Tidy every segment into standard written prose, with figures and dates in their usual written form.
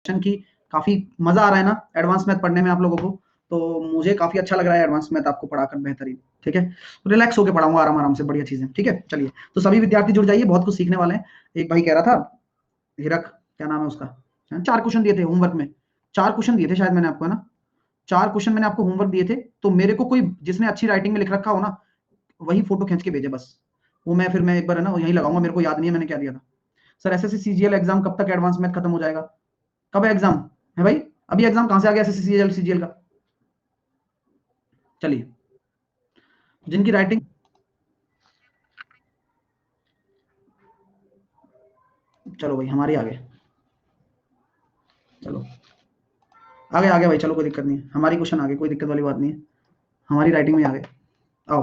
की काफी मजा आ रहा है ना एडवांस मैथ पढ़ने में आप लोगों को, तो मुझे काफी अच्छा लग रहा है एडवांस मैथ आपको पढ़ाकर बेहतरीन। ठीक है, रिलैक्स होकर पढ़ाऊंगा आराम आराम से, बढ़िया चीजें। ठीक है, चलिए तो सभी विद्यार्थी जुड़ जाइए, बहुत कुछ सीखने वाले हैं। एक भाई कह रहा था, हिरक क्या नाम है उसका, 4 क्वेश्चन दिए थे होमवर्क में, 4 क्वेश्चन दिए थे शायद मैंने आपको, है ना, 4 क्वेश्चन मैंने आपको होमवर्क दिए थे। तो मेरे को कोई जिसने अच्छी राइटिंग में लिख रखा हो ना, वही फोटो खींच के भेजे बस, वो मैं फिर मैं एक बार है ना यही लगाऊंगा। मेरे को याद नहीं है मैंने क्या दिया था। सर एसएससी सीजीएल एग्जाम कब तक एडवांस मैथ खत्म हो जाएगा? कब है एग्जाम है भाई? अभी एग्जाम कहां से आ गया एसएससी सीजीएल का? चलिए, जिनकी राइटिंग, चलो भाई हमारी आगे, चलो आगे आगे भाई, चलो कोई दिक्कत नहीं है, हमारी क्वेश्चन आगे, कोई दिक्कत वाली बात नहीं है, हमारी राइटिंग में आगे आओ।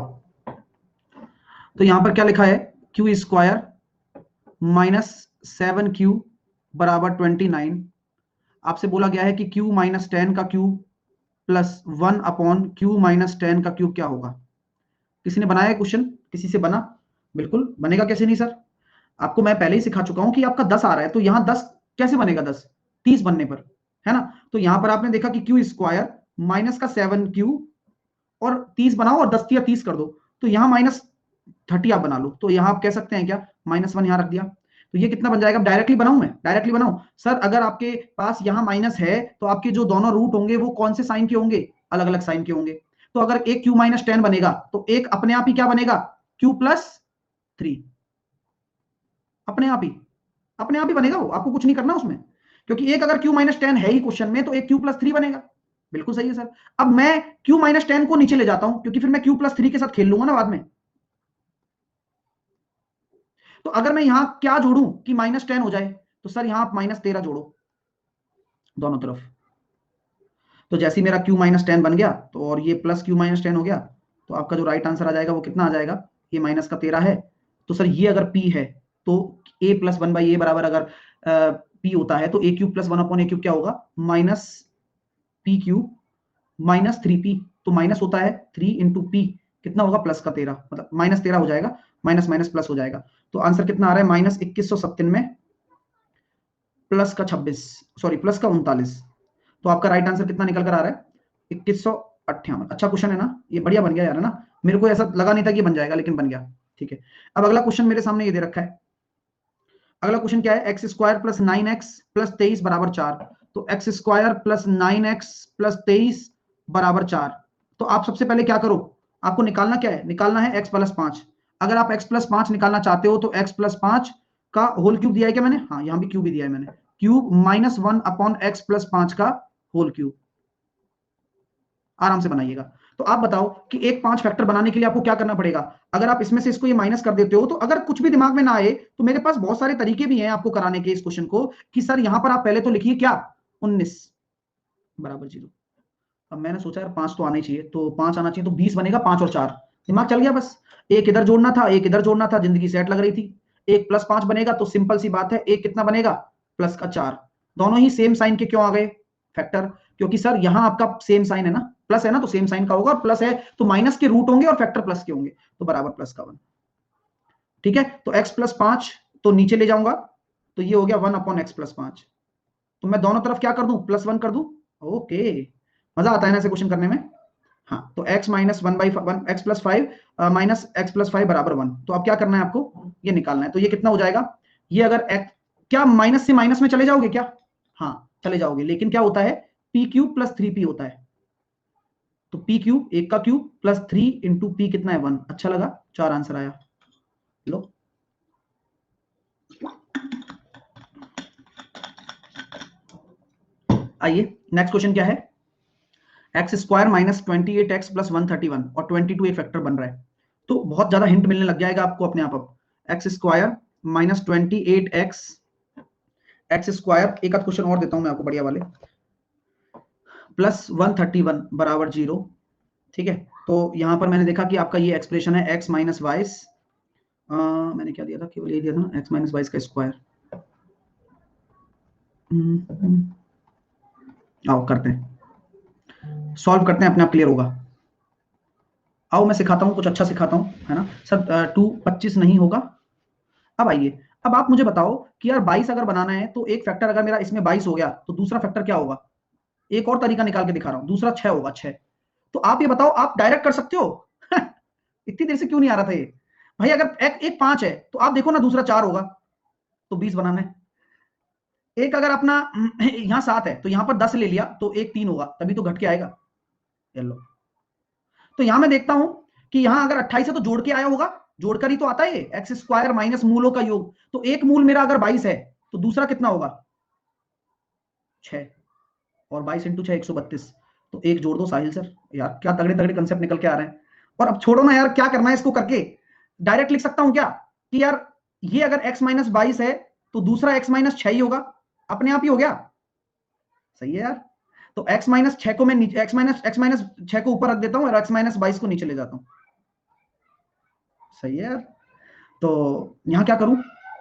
तो यहां पर क्या लिखा है, क्यू स्क्वायर माइनस 7q बराबर 29। आपसे बोला गया है कि q माइनस 10 का cube plus 1 upon q minus 10 का क्यूब क्या होगा? किसी ने बनाया क्वेश्चन? किसी से बना? बिल्कुल बनेगा, कैसे नहीं सर, आपको मैं पहले ही सिखा चुका हूं कि आपका 10 आ रहा है, तो यहां 10 कैसे बनेगा, 10 30 बनने पर, है ना। तो यहां पर आपने देखा कि क्यू स्क्वायर माइनस का 7q और 30 बनाओ और 10 या 30 कर दो, तो यहां -30 आप बना लो, तो यहां आप कह सकते हैं क्या, -1 यहां रख दिया, तो ये कितना बन जाएगा? डायरेक्टली बनाऊं मैं, डायरेक्टली बनाऊं? सर अगर आपके पास यहां माइनस है तो आपके जो दोनों रूट होंगे वो कौन से साइन के होंगे? अलग अलग साइन के होंगे। तो अगर एक q माइनस 10 बनेगा तो एक अपने आप ही क्या बनेगा, q प्लस 3, अपने आप ही, अपने आप ही बनेगा वो, आपको कुछ नहीं करना उसमें, क्योंकि एक अगर q माइनस 10 है ही क्वेश्चन में तो एक q प्लस 3 बनेगा। बिल्कुल सही है सर। अब मैं q माइनस 10 को नीचे ले जाता हूं, क्योंकि फिर मैं q प्लस 3 के साथ खेल लूंगा ना बाद में। तो अगर मैं यहां क्या जोड़ूं कि -10 हो जाए, तो सर यहां आप -13 जोड़ो दोनों तरफ, तो जैसे ही मेरा q माइनस 10 बन गया तो और ये प्लस q माइनस 10 हो गया, तो आपका जो राइट आंसर आ जाएगा वो कितना आ जाएगा, ये माइनस का 13 है। तो सर ये अगर p है तो a प्लस 1/a बराबर अगर p होता है तो a cube plus 1 upon a cube क्या होगा, minus p cube minus 3p, तो माइनस होता है 3 इंटू p, कितना होगा, प्लस का 13, मतलब -13 हो जाएगा, माइनस माइनस प्लस हो जाएगा। तो आंसर कितना आ रहा है, -2197 प्लस का 26, सॉरी प्लस का 39। तो आपका राइट आंसर कितना निकल कर आ रहा है, 2158। अच्छा क्वेश्चन है ना, ये बढ़िया बन गया यार, है ना, मेरे को ऐसा लगा नहीं था कि ये बन जाएगा लेकिन बन गया। ठीक है, अब अगला क्वेश्चन मेरे सामने ये दे रखा है। अगला क्वेश्चन क्या है, x square plus 9x plus 23 बराबर 4। तो x square plus 9x plus 23 बराबर 4। तो आप सबसे पहले क्या करो, आपको निकालना क्या है, निकालना है x प्लस 5। अगर आप x प्लस 5 निकालना चाहते हो तो x प्लस 5 का होल क्यूब दिया है क्या मैंने, हाँ यहाँ भी क्यूब भी दिया है मैंने, क्यूब -1 अपॉन x प्लस 5 का होल क्यूब। आराम से बनाइएगा। तो आप बताओ कि एक 5 फैक्टर बनाने के लिए आपको क्या करना पड़ेगा? अगर आप इसमें से इसको ये माइनस कर देते हो, तो अगर कुछ भी दिमाग में ना आए तो मेरे पास बहुत सारे तरीके भी हैं आपको कराने के इस क्वेश्चन को, कि सर यहां पर आप पहले तो लिखिए क्या, 19 बराबर 0। अब मैंने सोचा यार 5 तो आना ही चाहिए, तो 5 आना चाहिए, तो 20 बनेगा, 5 और 4, दिमाग चल गया बस। एक इधर जोड़ना था, एक इधर जोड़ना था, जिंदगी सेट लग रही थी। एक प्लस 5 बनेगा तो सिंपल सी बात है, एक कितना बनेगा, प्लस का 4। दोनों ही सेम साइन के क्यों आ गए, फैक्टर, क्योंकि सर यहां आपका सेम साइन है ना, प्लस है ना, तो सेम साइन का होगा, और प्लस है तो माइनस के रूट होंगे और फैक्टर प्लस के होंगे, तो बराबर प्लस का 1। ठीक है, तो x प्लस 5 तो नीचे ले जाऊंगा, तो ये हो गया 1 अपॉन एक्स प्लस 5। तो मैं दोनों तरफ क्या कर दूं, +1 कर दूं। ओके, मजा आता है ना ऐसे क्वेश्चन करने में। हाँ, तो x minus 1/1 x plus 5 minus x plus 5 बराबर 1। तो अब क्या करना है आपको, ये निकालना है, तो ये कितना हो जाएगा, ये अगर x, क्या माइनस से माइनस में चले जाओगे क्या, हाँ चले जाओगे, लेकिन क्या होता है, p क्यूब प्लस 3p होता है, तो p क्यूब, एक का क्यूब प्लस 3 इंटू पी कितना है, 1। अच्छा लगा, 4 आंसर आया। लो, आइए नेक्स्ट क्वेश्चन क्या है, x square minus 28x plus 131 और 22 एक फैक्टर बन रहा है, तो बहुत ज्यादा हिंट मिलने लग जाएगा आपको अपने आप। अब x square minus 28x, x square, एक आध क्वेश्चन और देता हूं मैं आपको बढ़िया वाले, प्लस 131 बराबर 0। ठीक है, तो यहां पर मैंने देखा कि आपका ये एक्सप्रेशन है x माइनस वाइस, मैंने क्या दिया था, केवल ये दिया था x माइनस वाइस का स्क्वायर। आओ करते हैं, सॉल्व करते हैं, अपने आप क्लियर होगा। आओ मैं सिखाता हूँ, कुछ अच्छा सिखाता हूँ, है ना सर, 2 25 नहीं होगा। अब आइए, अब आप मुझे बताओ कि यार 22 अगर बनाना है तो एक फैक्टर अगर मेरा इसमें 22 हो गया तो दूसरा फैक्टर क्या होगा? एक और तरीका निकाल के दिखा रहा हूं, दूसरा 6 होगा, 6। तो आप ये बताओ, आप डायरेक्ट कर सकते हो? इतनी देर से क्यों नहीं आ रहा था ये? भाई अगर एक एक 5 है तो आप देखो ना दूसरा 4 होगा, तो 20 बनाना है। एक अगर अपना यहां 7 है तो यहां पर 10 ले लिया तो एक 3 होगा, तभी तो घट के आएगा। ये लो, तो यहां मैं देखता हूं कि यहां अगर 28 है तो जोड़ के आया होगा, जोड़कर ही तो आता है ये, एक्स स्क्वायर माइनस मूलों का योग। तो एक मूल मेरा अगर 22 है तो दूसरा कितना होगा? 6। और 22 इंटू 6 132। तो एक जोड़ दो साहिल सर। यार क्या तगड़े तगड़े कंसेप्ट निकल के आ रहे हैं। और अब छोड़ो ना यार, क्या करना है इसको करके, डायरेक्ट लिख सकता हूं क्या कि यार ये अगर x माइनस 22 है तो दूसरा x माइनस 6 ही होगा, अपने आप ही हो गया। सही है यार। तो x माइनस 6 को मैं नीचे, x माइनस 6 को ऊपर रख देता हूं और x माइनस 22 को नीचे ले जाता हूं। सही है यार। तो यहां क्या करूं?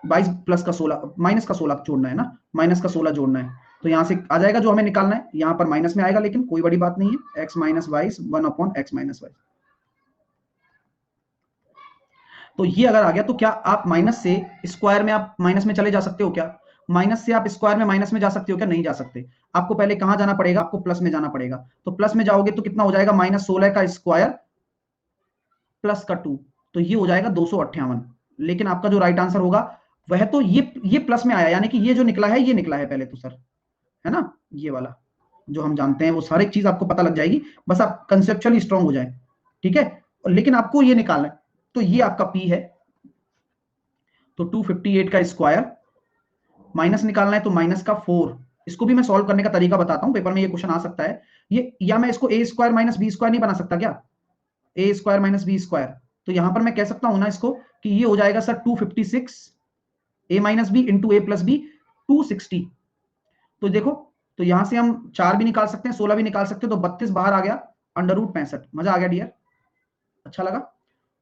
22 प्लस का 16, माइनस का 16 जोड़ना है ना, माइनस का 16 जोड़ना है। तो यहां से आ जाएगा जो हमें निकालना है, यहां पर माइनस में आएगा, लेकिन कोई बड़ी बात नहीं है। x minus 22 1 upon x minus 22। तो ये अगर आ गया तो क्या आप माइनस से स्क्वायर में आप माइनस में चले जा सकते हो क्या? माइनस से आप स्क्वायर में माइनस में जा सकते हो क्या? नहीं जा सकते। आपको पहले कहां जाना पड़ेगा? आपको प्लस में जाना पड़ेगा। तो प्लस में जाओगे तो कितना हो जाएगा? -16 का स्क्वायर प्लस का 2। तो ये हो जाएगा 258। लेकिन आपका जो राइट आंसर होगा वह तो ये प्लस में आया, यानी कि ये जो निकला है ये निकला है पहले तो सर, है ना, ये वाला जो हम जानते हैं वो सारी चीज आपको पता लग जाएगी, बस आप कंसेप्चुअली स्ट्रांग हो जाए। ठीक है, लेकिन आपको ये निकालना है। तो ये आपका पी है। तो 258 का स्क्वायर, माइनस निकालना है तो माइनस का 4। इसको भी मैं सॉल्व करने का तरीका बताता हूं, पेपर में ये क्वेश्चन आ सकता है। ये या मैं इसको ए स्क्वायर माइनस बी स्क्वायर नहीं बना सकता क्या? ए स्क्वायर माइनस बी स्क्वायर। तो यहां पर मैं कह सकता हूं ना इसको कि ये हो जाएगा सर 256 ए माइनस बी इंटू ए प्लस बी 260। तो देखो, तो यहां से हम 4 भी निकाल सकते हैं, 16 भी निकाल सकते हैं, तो 32 बाहर आ गया, √65। मजा आ गया डियर? अच्छा लगा?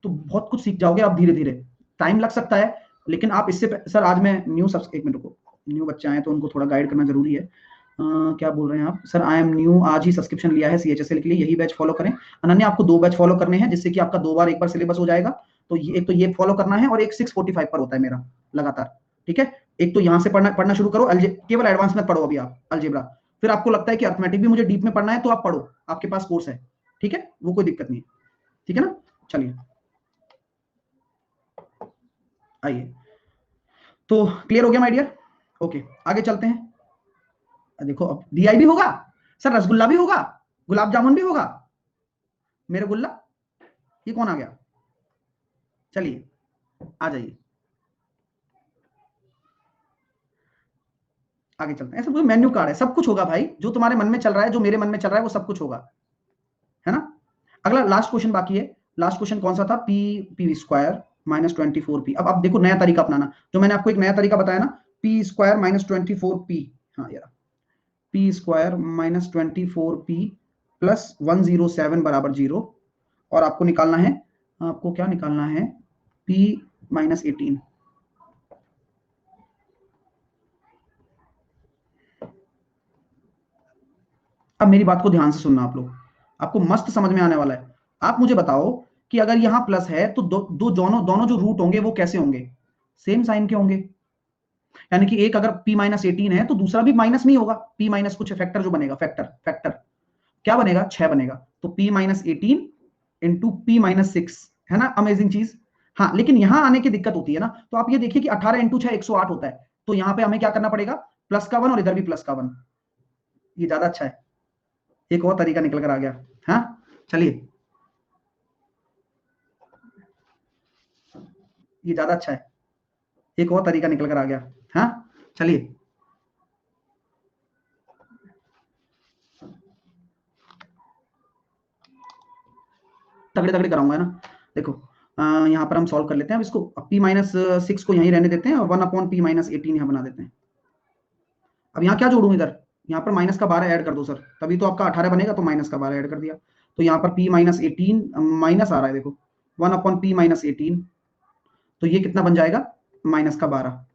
तो बहुत कुछ सीख जाओगे आप धीरे धीरे। टाइम लग सकता है, लेकिन आप इससे सर आज मैं न्यू सब, एक मिनट को, न्यू बच्चे आए तो उनको थोड़ा गाइड करना जरूरी है। क्या बोल रहे हैं आप? सर आई एम न्यू, आज ही सब्सक्रिप्शन लिया है CHSL के लिए, यही बैच फॉलो करें। अनन्या आपको 2 बैच फॉलो करने हैं, जिससे कि आपका 2 बार एक बार सिलेबस हो जाएगा। तो ये एक तो ये फॉलो करना है, और एक 645 पर होता है मेरा लगातार। ठीक है, एक तो यहाँ से पढ़ना शुरू करो, केवल एडवांस में पढ़ो अभी आप अलजेब्रा। फिर आपको लगता है कि अर्थमेटिक भी मुझे डीप में पढ़ना है तो आप पढ़ो, आपके पास कोर्स है। ठीक है, वो कोई दिक्कत नहीं है। ठीक है ना, चलिए आइए। तो क्लियर हो गया माय डियर? ओके, आगे चलते हैं। देखो अब DI भी होगा सर, रसगुल्ला भी होगा, गुलाब जामुन भी होगा, मेरे गुल्ला। ये कौन आ गया? चलिए आ जाइए, आगे चलते हैं। ऐसा मेन्यू कार्ड है, सब कुछ होगा भाई, जो तुम्हारे मन में चल रहा है, जो मेरे मन में चल रहा है, वो सब कुछ होगा, है ना। अगला लास्ट क्वेश्चन बाकी है। लास्ट क्वेश्चन कौन सा था? P square -24p। अब आप देखो नया तरीका अपनाना, जो मैंने आपको एक नया तरीका बताया ना, पी स्क्वायर -24p। हाँ यार, पी स्क्वायर -24p प्लस 107 बराबर 0। और आपको निकालना है, आपको क्या निकालना है? p -18। अब मेरी बात को ध्यान से सुनना आप लोग, आपको मस्त समझ में आने वाला है। आप मुझे बताओ कि अगर यहां प्लस है तो दो दोनों जो रूट होंगे वो कैसे होंगे? सेम साइन के होंगे। यानी कि एक अगर p-18 है तो दूसरा भी माइनस में ही होगा। p माइनस कुछ फैक्टर जो बनेगा, फैक्टर फैक्टर क्या बनेगा? 6 बनेगा। तो p-18 इंटू p-6, है ना, अमेजिंग चीज। हाँ, लेकिन यहां आने की दिक्कत होती है ना। तो आप ये देखिए कि 18 इंटू 6 108 होता है। तो यहां पे हमें क्या करना पड़ेगा? प्लस का 1 और इधर भी प्लस का 1। ये ज्यादा अच्छा है, एक और तरीका निकल कर आ गया। हाँ चलिए, ये ज्यादा अच्छा है, एक और तरीका निकल कर आ गया। हाँ चलिए, तगड़े तगड़े कराऊंगा ना। देखो यहाँ पर हम सॉल्व कर लेते हैं अब इसको। p-6 को यहीं रहने देते हैं और 1/p-18 यहाँ बना देते हैं। अब यहाँ क्या जोड़ूं इधर? यहाँ पर माइनस का 12 ऐड कर दो सर, तभी तो आपका 18 बनेगा। तो माइनस का 12 ऐड कर दिया, तो यहाँ पर p-18 माइनस आ रहा है, देखो 1/p-18। तो ये कितना बन जाएगा? -12।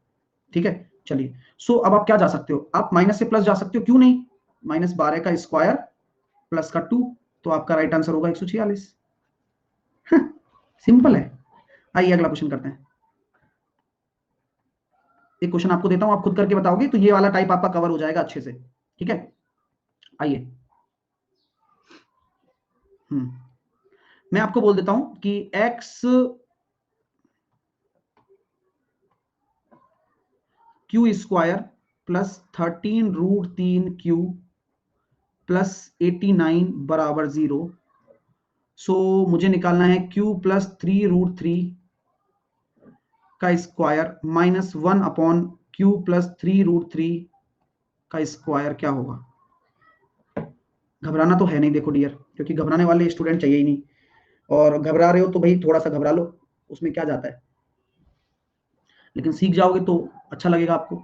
ठीक है, चलिए। सो अब आप क्या जा सकते हो? आप माइनस से प्लस जा सकते हो, क्यों नहीं? -12 का स्क्वायर प्लस का 2। तो आपका राइट आंसर होगा 146। सिंपल है। आइए अगला क्वेश्चन करते हैं। एक क्वेश्चन आपको देता हूं, आप खुद करके बताओगे तो ये वाला टाइप आपका कवर हो जाएगा अच्छे से। ठीक है, आइए। मैं आपको बोल देता हूं कि x Q square plus 13√3 Q plus 89 बराबर 0। सो मुझे निकालना है क्यू प्लस 3√3 का स्क्वायर माइनस 1/क्यू प्लस 3√3 का स्क्वायर क्या होगा। घबराना तो है नहीं देखो डियर, क्योंकि घबराने वाले स्टूडेंट चाहिए ही नहीं, और घबरा रहे हो तो भाई थोड़ा सा घबरा लो, उसमें क्या जाता है, लेकिन सीख जाओगे तो अच्छा लगेगा आपको।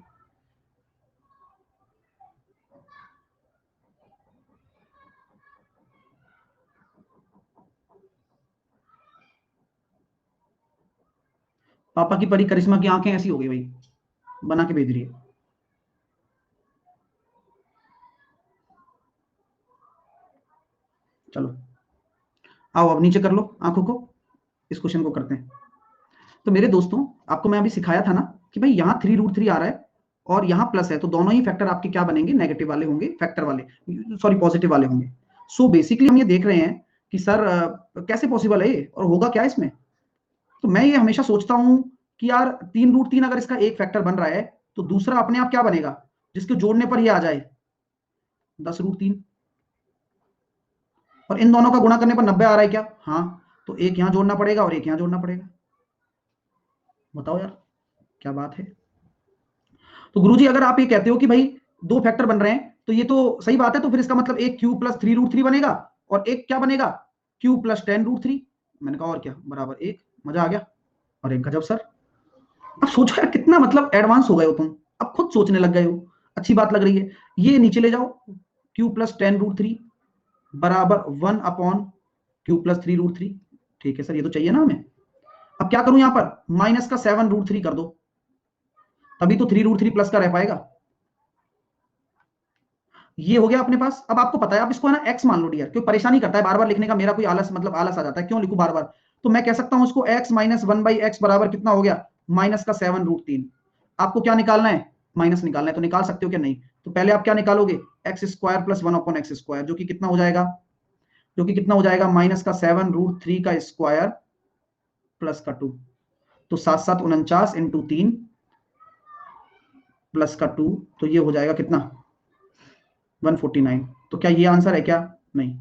पापा की परी करिश्मा की आंखें ऐसी हो गई भाई, बना के भेज रही है। चलो आओ अब नीचे कर लो आंखों को, इस क्वेश्चन को करते हैं। तो मेरे दोस्तों, आपको मैं अभी सिखाया था ना कि भाई यहाँ 3√3 आ रहा है और यहाँ प्लस है, तो दोनों ही फैक्टर आपके क्या बनेंगे, नेगेटिव वाले होंगे, फैक्टर वाले, सॉरी पॉजिटिव वाले होंगे। सो बेसिकली हम ये देख रहे हैं कि सर कैसे पॉसिबल है ये, और होगा क्या इसमें। तो मैं ये हमेशा सोचता हूं कि यार 3√3 अगर इसका एक फैक्टर बन रहा है तो दूसरा अपने आप क्या बनेगा, जिसके जोड़ने पर ये आ जाए 10√3, और इन दोनों का गुणा करने पर 90 आ रहा है क्या। हाँ, तो एक यहां जोड़ना पड़ेगा और एक यहां जोड़ना पड़ेगा। बताओ यार क्या बात है। तो गुरुजी अगर आप ये कहते हो कि भाई दो फैक्टर बन रहे हैं तो ये तो सही बात है, तो फिर इसका मतलब एक क्यू प्लस 3√3 बनेगा और एक क्या बनेगा, क्यू प्लस 10√3। मैंने कहा और क्या बराबर एक। मजा आ गया। और एक गजब सर, अब सोचो यार कितना मतलब एडवांस हो गए हो तुम, अब खुद सोचने लग गए हो, अच्छी बात लग रही है। ये नीचे ले जाओ, क्यू प्लस 10√3 बराबर 1/क्यू प्लस 3√3। ठीक है सर, ये तो चाहिए ना हमें। अब क्या करूं यहां पर, माइनस का 7√3 कर दो, तभी तो 3√3 प्लस का रह पाएगा। ये हो गया अपने पास। अब आपको पता है, आप इसको है ना एक्स मान लो डियर, क्यों परेशानी करता है बार बार लिखने का, मेरा कोई आलस मतलब आलस आ जाता है, क्यों लिखूं बार बार। तो मैं कह सकता हूं इसको एक्स माइनस 1/x बराबर कितना हो गया, माइनस का 7√3। आपको क्या निकालना है, माइनस निकालना है, तो निकाल सकते हो क्या, नहीं। तो पहले आप क्या निकालोगे, x square plus 1/x square, जो कि कितना हो जाएगा, जो कि कितना हो जाएगा, माइनस का 7√3 का स्क्वायर प्लस का 2। तो 7×7 = 49 इंटू 3 प्लस का 2, तो ये हो जाएगा कितना, 149। तो क्या ये आंसर है क्या, नहीं।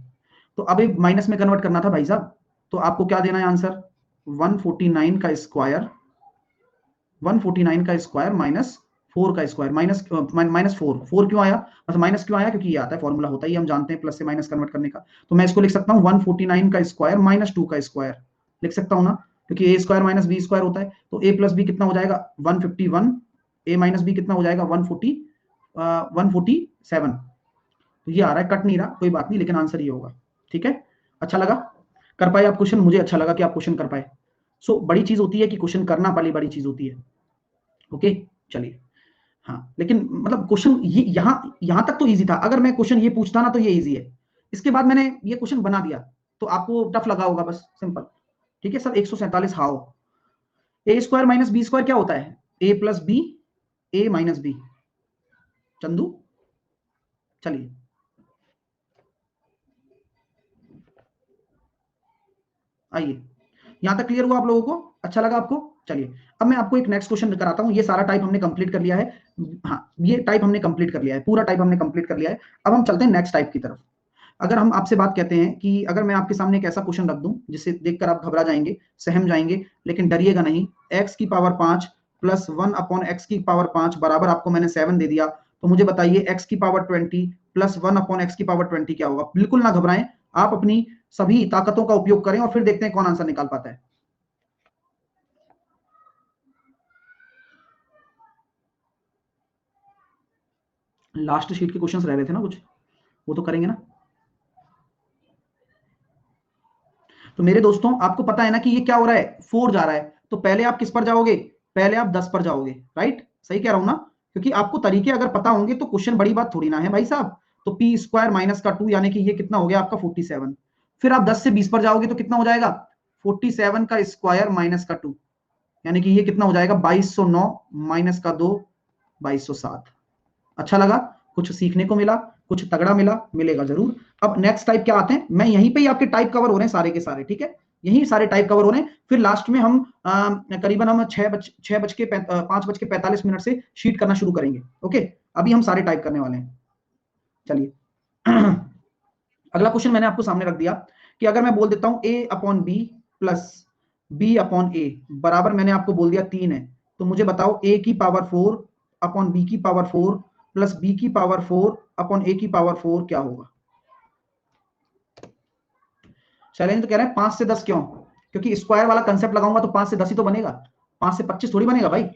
तो अब एक माइनस में कन्वर्ट करना था भाई साहब, तो आपको क्या देना है आंसर, 149 का स्क्वायर, 149 का स्क्वायर माइनस 4 का स्क्वायर, माइनस माइनस 4 क्यों आया, मतलब माइनस क्यों आया, क्योंकि ये आता है, फॉर्मूला होता है, हम जानते हैं प्लस से माइनस कन्वर्ट करने का। तो मैं इसको लिख सकता हूँ 149 का स्क्वायर माइनस 2 का स्क्वायर, लिख सकता हूँ ना, क्योंकि ए स्क्वायर माइनस बी स्क्वायर होता है। तो ए प्लस बी कितना हो जाएगा 151, ए माइनस बी कितना हो जाएगा 147। तो ये आ रहा है, कट नहीं रहा, कोई बात नहीं, लेकिन आंसर ये होगा। ठीक है, अच्छा लगा, कर पाए आप क्वेश्चन, मुझे अच्छा लगा कि आप क्वेश्चन कर पाए। सो बड़ी चीज होती है कि क्वेश्चन करना, वाली बड़ी चीज होती है। ओके, चलिए। हाँ लेकिन मतलब क्वेश्चन ये यहां तक तो इजी था, अगर मैं क्वेश्चन ये पूछता ना तो ये इजी है, इसके बाद मैंने ये क्वेश्चन बना दिया तो आपको टफ लगा होगा, बस सिंपल। ठीक है sir, 147 how, A square minus B square क्या होता है, A plus B, A minus B. Chandu, चलिए। आइए, यहां तक क्लियर हुआ आप लोगों को, अच्छा लगा आपको। चलिए, अब मैं आपको एक नेक्स्ट क्वेश्चन कराता हूं। ये सारा टाइप हमने कंप्लीट कर लिया है, हाँ ये टाइप हमने कंप्लीट कर लिया है, पूरा टाइप हमने कंप्लीट कर लिया है। अब हम चलते हैं नेक्स्ट टाइप की तरफ। अगर हम आपसे बात कहते हैं कि अगर मैं आपके सामने एक ऐसा क्वेश्चन रख दूं जिसे देखकर आप घबरा जाएंगे, सहम जाएंगे, लेकिन डरिएगा नहीं, एक्स की पावर 5 प्लस 1/x की पावर 5 बराबर, आपको मैंने 7 दे दिया, तो मुझे बताइए एक्स की पावर 20 प्लस 1/x की पावर 20 क्या होगा। बिल्कुल ना घबराएं, आप अपनी सभी ताकतों का उपयोग करें और फिर देखते हैं कौन आंसर निकाल पाता है। लास्ट शीट के क्वेश्चंस रह रहे थे ना कुछ, वो तो करेंगे ना। तो मेरे दोस्तों, आपको पता है ना कि ये क्या हो रहा है, 4 जा रहा है, तो पहले आप किस पर जाओगे, पहले आप 10 पर जाओगे, राइट, सही कह रहा हूं ना। क्योंकि आपको तरीके अगर पता होंगे तो क्वेश्चन बड़ी बात थोड़ी ना है भाई साहब। तो पी स्क्वायर माइनस का 2, यानी कि ये कितना हो गया आपका 47। फिर आप 10 से 20 पर जाओगे तो कितना हो जाएगा, 47 का स्क्वायर माइनस का 2, यानी कि ये कितना हो जाएगा 2209 माइनस का 2 2207। अच्छा लगा, कुछ सीखने को मिला, कुछ तगड़ा मिला, मिलेगा जरूर। अब नेक्स्ट टाइप क्या आते हैं, मैं यहीं पे ही आपके टाइप कवर हो रहे हैं सारे के सारे, ठीक है, यही सारे टाइप कवर हो रहे हैं। फिर लास्ट में हम करीबन हम 5:45 से शीट करना शुरू करेंगे। ओके, अभी हम सारे टाइप करने वाले हैं। चलिए अगला क्वेश्चन मैंने आपको सामने रख दिया कि अगर मैं बोल देता हूं a upon B plus b upon A बराबर, मैंने आपको बोल दिया 3 है, तो मुझे बताओ a की पावर 4 अपॉन b की पावर 4 प्लस b की पावर 4 अपॉन a की पावर 4 क्या होगा। चैलेंज तो कह रहे हैं 5 से 10 क्यों, क्योंकि स्क्वायर वाला कंसेप्ट लगाऊंगा तो 5 से 10 ही तो बनेगा, 5 से 25 थोड़ी बनेगा भाई।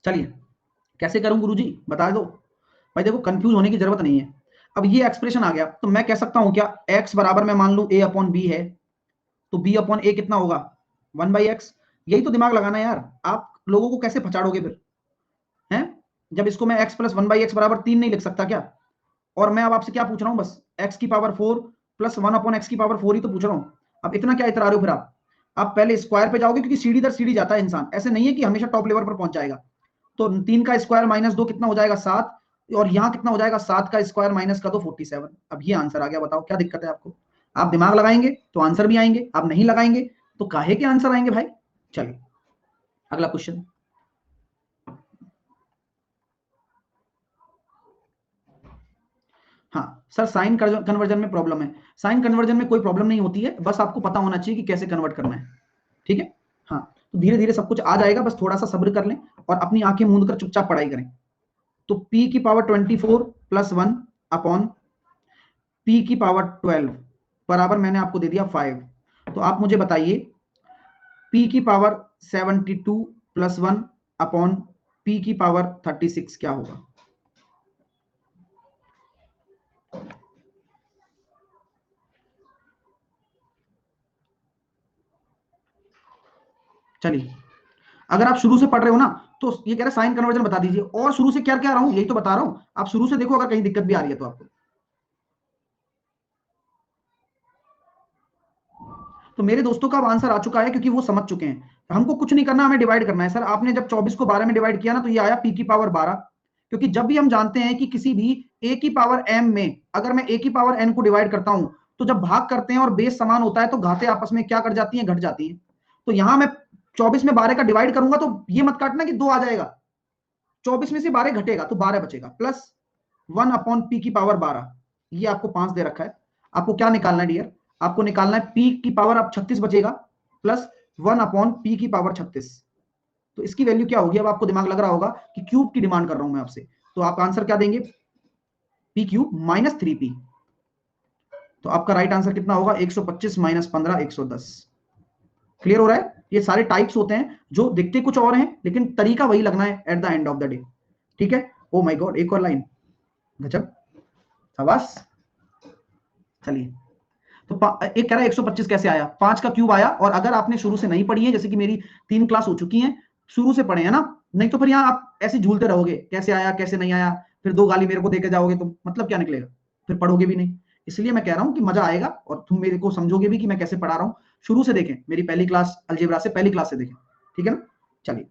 चलिए कैसे करूं गुरुजी, बता दो भाई। देखो कंफ्यूज होने की जरूरत नहीं है। अब ये एक्सप्रेशन आ गया तो मैं कह सकता हूं क्या, x बराबर मैं मान लू a अपॉन बी है, तो b अपॉन ए कितना होगा 1/x। यही तो दिमाग लगाना है यार, आप लोगों को कैसे पछाड़ोगे फिर हैं, जब इसको मैं x प्लस 1/x बराबर 3 नहीं लिख सकता क्या। और मैं अब आपसे क्या पूछ रहा हूं, बस x की पावर 4 प्लस 1 अपॉन x की पावर 4 ही तो पूछ रहा हूं। अब इतना क्या इतरा रहे हो फिर आप पहले स्क्वायर पे जाओगे, क्योंकि सीढ़ी दर सीढ़ी जाता है इंसान, ऐसे नहीं है कि हमेशा टॉप लेवल पर पहुंच जाएगा। तो 3 का स्क्वायर माइनस 2 कितना हो जाएगा 7, और यहां कितना हो जाएगा 7 का स्क्वायर माइनस का 2 47। अब ये आंसर आ गया, बताओ क्या दिक्कत है आपको। आप दिमाग लगाएंगे तो आंसर भी आएंगे, आप नहीं लगाएंगे तो काहे के आंसर आएंगे भाई। चलिए अगला क्वेश्चन। हाँ सर, साइन कन्वर्जन में प्रॉब्लम है। साइन कन्वर्जन में कोई प्रॉब्लम नहीं होती है, बस आपको पता होना चाहिए कि कैसे कन्वर्ट करना है, ठीक है। हाँ तो धीरे धीरे सब कुछ आ जाएगा, बस थोड़ा सा सब्र कर लें और अपनी आंखें मूंद कर चुपचाप पढ़ाई करें। तो p की पावर 24 प्लस 1 अपॉन p की पावर 12 बराबर मैंने आपको दे दिया 5। तो आप मुझे बताइए p की पावर 72 प्लस 1 अपॉन p की पावर 36 क्या होगा। चलिए अगर आप शुरू से पढ़ रहे हो ना, तो ये कह रहा है साइन कन्वर्जन बता दीजिए, और शुरू से क्या क्या रहा हूं यही तो बता रहा हूं, आप शुरू से देखो अगर कहीं दिक्कत भी आ रही है तो आपको। तो मेरे दोस्तों का अब आंसर आ चुका है, क्योंकि वो समझ चुके हैं हमको कुछ नहीं करना, हमें डिवाइड करना है। सर आपने जब 24 को 12 में डिवाइड किया ना, तो ये आया p की पावर 12, क्योंकि जब भी हम जानते हैं कि किसी भी a की पावर m में अगर मैं a की पावर n को डिवाइड करता हूं, तो जब भाग करते हैं और बेस समान होता है तो घातें आपस में क्या कर जाती हैं, घट जाती हैं। तो यहां मैं 24 में 12 का डिवाइड करूंगा तो ये मत काटना कि 2 आ जाएगा, 24 में से 12 घटेगा तो 12 बचेगा, प्लस 1 अपॉन पी की पावर 12, ये आपको 5 दे रखा है। आपको क्या निकालना है डियर, आपको निकालना है पी की पावर अब 36 बचेगा, प्लस 1 अपॉन पी की पावर 36। तो इसकी वैल्यू क्या होगी, अब आपको दिमाग लग रहा होगा कि क्यूब की डिमांड कर रहा हूं मैं आपसे, तो आप आंसर क्या देंगे, पी क्यूब माइनस 3p। तो आपका राइट आंसर कितना होगा, 125 माइनस 15 110। क्लियर हो रहा है, ये सारे टाइप्स होते हैं जो दिखते कुछ और हैं लेकिन तरीका वही लगना है at the end of the day, ठीक है। ओ माय गॉड, एक और लाइन, गजब, शाबाश। चलिए तो एक कह रहा है 125 कैसे आया, 5 का क्यूब आया। और अगर आपने शुरू से नहीं पढ़ी है, जैसे कि मेरी 3 क्लास हो चुकी हैं, शुरू से पढ़े हैं ना, नहीं तो फिर यहाँ आप ऐसे झूलते रहोगे, कैसे आया कैसे नहीं आया, फिर 2 गाली मेरे को देके जाओगे तो मतलब क्या निकलेगा, फिर पढ़ोगे भी नहीं। इसलिए मैं कह रहा हूं कि मजा आएगा और तुम मेरे को समझोगे भी कि मैं कैसे पढ़ा रहा हूं। शुरू से देखें, मेरी पहली क्लास अलजेब्रा से, पहली क्लास से देखें, ठीक है ना। चलिए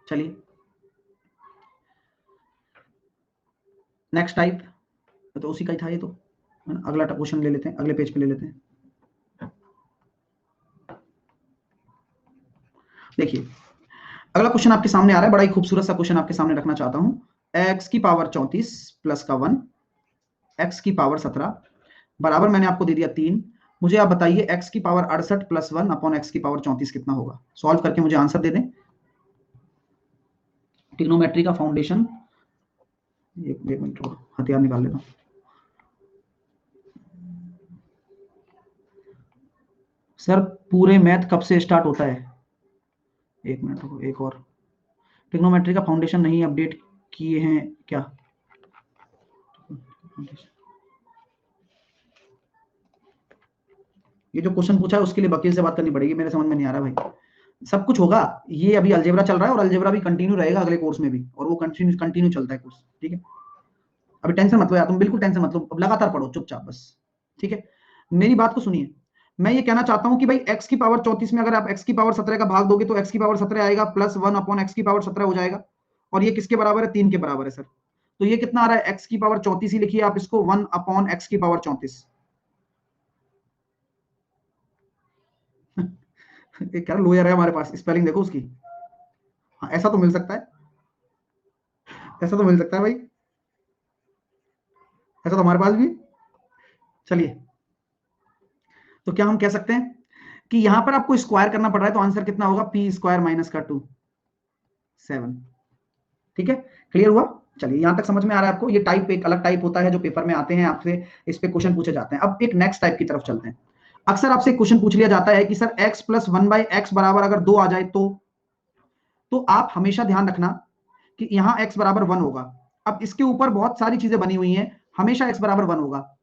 चलिए नेक्स्ट टाइप, तो उसी का ही था ये तो, अगला क्वेश्चन ले लेते हैं, अगले पेज पे ले लेते हैं। देखिए अगला क्वेश्चन आपके सामने आ रहा है, बड़ा ही खूबसूरत सा क्वेश्चन आपके सामने रखना चाहता हूं। एक्स की पावर 34 प्लस का 1 एक्स की पावर 17 बराबर मैंने आपको दे दिया 3। मुझे आप बताइए एक्स की पावर 68 प्लस 1 अपॉन एक्स की पावर 34 कितना होगा। सॉल्व करके मुझे आंसर दे दें। ट्रिग्नोमेट्री का फाउंडेशन, एक मिनट हथियार निकाल लेता हूं। सर पूरे मैथ कब से स्टार्ट होता है, एक मिनट रुको, एक और ट्रिग्नोमेट्री का फाउंडेशन नहीं अपडेट किए हैं क्या। ये जो क्वेश्चन पूछा है उसके लिए वकील से बात करनी पड़ेगी, मेरे समझ में नहीं आ रहा भाई। सब कुछ होगा। ये अभी अलजेब्रा चल रहा है और अलजेब्रा भी कंटिन्यू रहेगा अगले कोर्स में भी, और वो कंटिन्यू कंटिन्यू चलता है कोर्स, ठीक है। अभी टेंशन मत लो यार, तुम बिल्कुल टेंशन मत लो, अब लगातार पढ़ो चुपचाप बस, ठीक है। मेरी बात को सुनिए, मैं ये कहना चाहता हूं कि भाई x की पावर 34 में अगर आप x की पावर 17 का भाग दोगे तो x की पावर 17 आएगा, प्लस 1/x की पावर 17 हो जाएगा, और ये किसके बराबर है, 3 के बराबर है सर। तो ये कितना आ रहा है, x की पावर 34 ही लिखिए आप इसको, 1/x की पावर 34। क्या लोयर है हमारे पास, स्पेलिंग देखो उसकी। हाँ, ऐसा तो मिल सकता है, ऐसा तो मिल सकता है भाई, ऐसा तो हमारे पास भी। चलिए, तो क्या हम कह सकते हैं कि यहां पर आपको स्क्वायर करना पड़ रहा है, तो आंसर कितना होगा, पी स्क्वायर माइनस का 2, 7। ठीक है, क्लियर हुआ। चलिए, यहां तक समझ में आ रहा है आपको। ये टाइप एक अलग टाइप होता है जो पेपर में आते हैं आपसे, इस पे क्वेश्चन पूछे जाते हैं। अब एक नेक्स्ट टाइप की तरफ चलते हैं। अक्सर आपसे क्वेश्चन पूछ लिया जाता है कि सर x प्लस 1/x बराबर अगर 2 आ जाए तो आप हमेशा ध्यान रखना कि यहां x बराबर 1 होगा। अब इसके ऊपर बहुत सारी चीजें बनी हुई हैं, हमेशा x बराबर 1 होगा।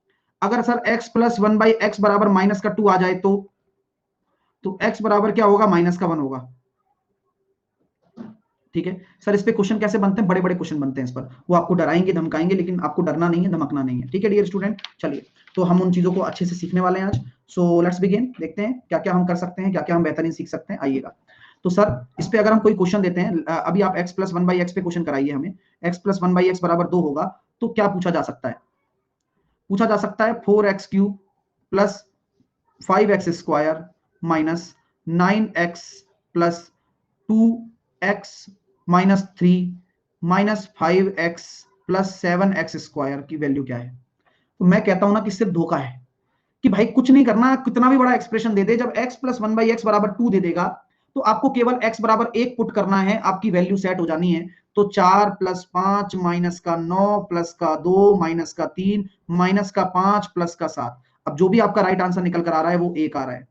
अगर सर x प्लस 1/x बराबर माइनस का 2 आ जाए तो x बराबर क्या होगा, माइनस का 1 होगा। ठीक है सर, इस पे क्वेश्चन कैसे बनते हैं, बड़े बड़े क्वेश्चन बनते हैं इस पर, वो आपको डराएंगे धमकाएंगे, लेकिन आपको डरना नहीं है, धमकना नहीं है। ठीक है डियर स्टूडेंट, चलिए, तो हम उन चीजों को अच्छे से सीखने वाले हैं आज। सो लेट्स बिगिन, देखते हैं क्या क्या हम कर सकते हैं, क्या क्या हम बेहतरीन सीख सकते हैं, आइएगा। तो सर, इस पे अगर हम कोई क्वेश्चन देते हैं, अभी आप x प्लस 1/x पे क्वेश्चन कराइए हमें, x प्लस 1/x बराबर 2 होगा, तो क्या पूछा जा सकता है, पूछा जा सकता है 4x³ plus 5x² minus 9x plus 2x minus 3 minus 5x plus 7x² की वैल्यू क्या है। तो मैं कहता हूं ना कि सिर्फ धोखा है, कि भाई कुछ नहीं करना, कितना भी बड़ा एक्सप्रेशन दे दे, जब x प्लस 1/x बराबर 2 दे देगा तो आपको केवल x बराबर 1 पुट करना है, आपकी वैल्यू सेट हो जानी है। तो 4 प्लस 5 माइनस का 9 प्लस का 2 माइनस का 3 माइनस का 5 प्लस का 7। अब जो भी आपका राइट आंसर निकल कर आ रहा है वो 1 आ रहा है।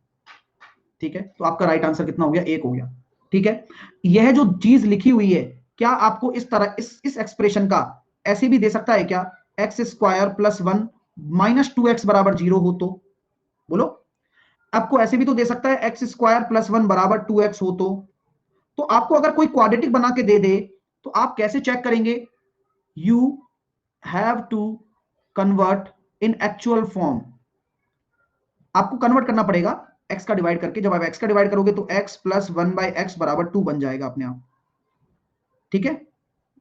ठीक है, तो आपका राइट आंसर कितना हो गया, 1 हो गया। ठीक है, यह जो चीज लिखी हुई है, क्या आपको इस तरह इस एक्सप्रेशन का ऐसे भी दे सकता है क्या, x² प्लस 1 माइनस 2x बराबर 0 हो बोलो। आपको ऐसे भी तो दे सकता है x² प्लस 1 बराबर 2x हो तो आपको अगर कोई क्वाड्रेटिक बना के दे दे तो आप कैसे चेक करेंगे, you have to convert in actual form. आपको कन्वर्ट करना पड़ेगा x का डिवाइड करके, जब आप x का डिवाइड करोगे तो x प्लस 1/x बराबर 2 बन जाएगा अपने आप। ठीक है,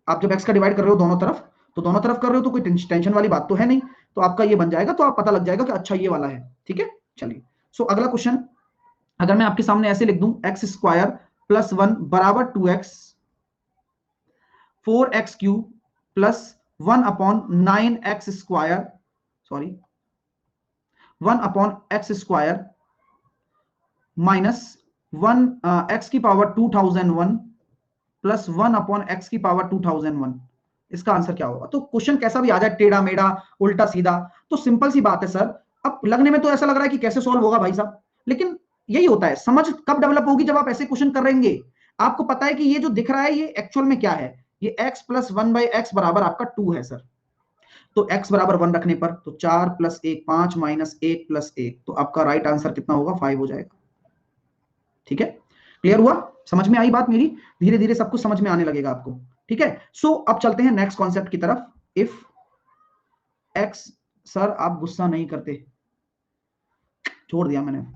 आप जब x का डिवाइड कर रहे हो दोनों तरफ, तो दोनों तरफ कर रहे हो तो कोई टेंशन वाली बात तो है नहीं, तो आपका ये बन जाएगा, तो आप पता लग जाएगा कि अच्छा ये वाला है। ठीक है, चलिए, सो अगला क्वेश्चन, अगर मैं आपके सामने ऐसे लिख दूं x² प्लस 1 बराबर 2x 4x³ plus 1/9x², sorry 1/x² minus 1 x की पावर 2001 प्लस 1/x की पावर 2001, इसका आंसर क्या होगा। तो क्वेश्चन कैसा भी आ जाए, टेढ़ा मेढ़ा उल्टा सीधा, तो सिंपल सी बात है सर। अब लगने में तो ऐसा लग रहा है कि कैसे सॉल्व होगा भाई साहब, लेकिन यही होता है, समझ कब डेवलप होगी, जब आप ऐसे क्वेश्चन करेंगे। आपको पता है कि ये जो दिख रहा है ये एक्चुअल में क्या है, ये x प्लस 1/x बराबर आपका 2 है सर। तो x बराबर 1 रखने पर तो 4 प्लस 1 5 माइनस 1 प्लस 1, तो आपका राइट आंसर कितना होगा, 5 हो जाएगा। ठीक है, क्लियर हुआ, समझ में आई बात मेरी, धीरे धीरे सब कुछ समझ में आने लगेगा आपको। ठीक है, सो अब चलते हैं नेक्स्ट कॉन्सेप्ट की तरफ। इफ x, सर आप गुस्सा नहीं करते, छोड़ दिया मैंने,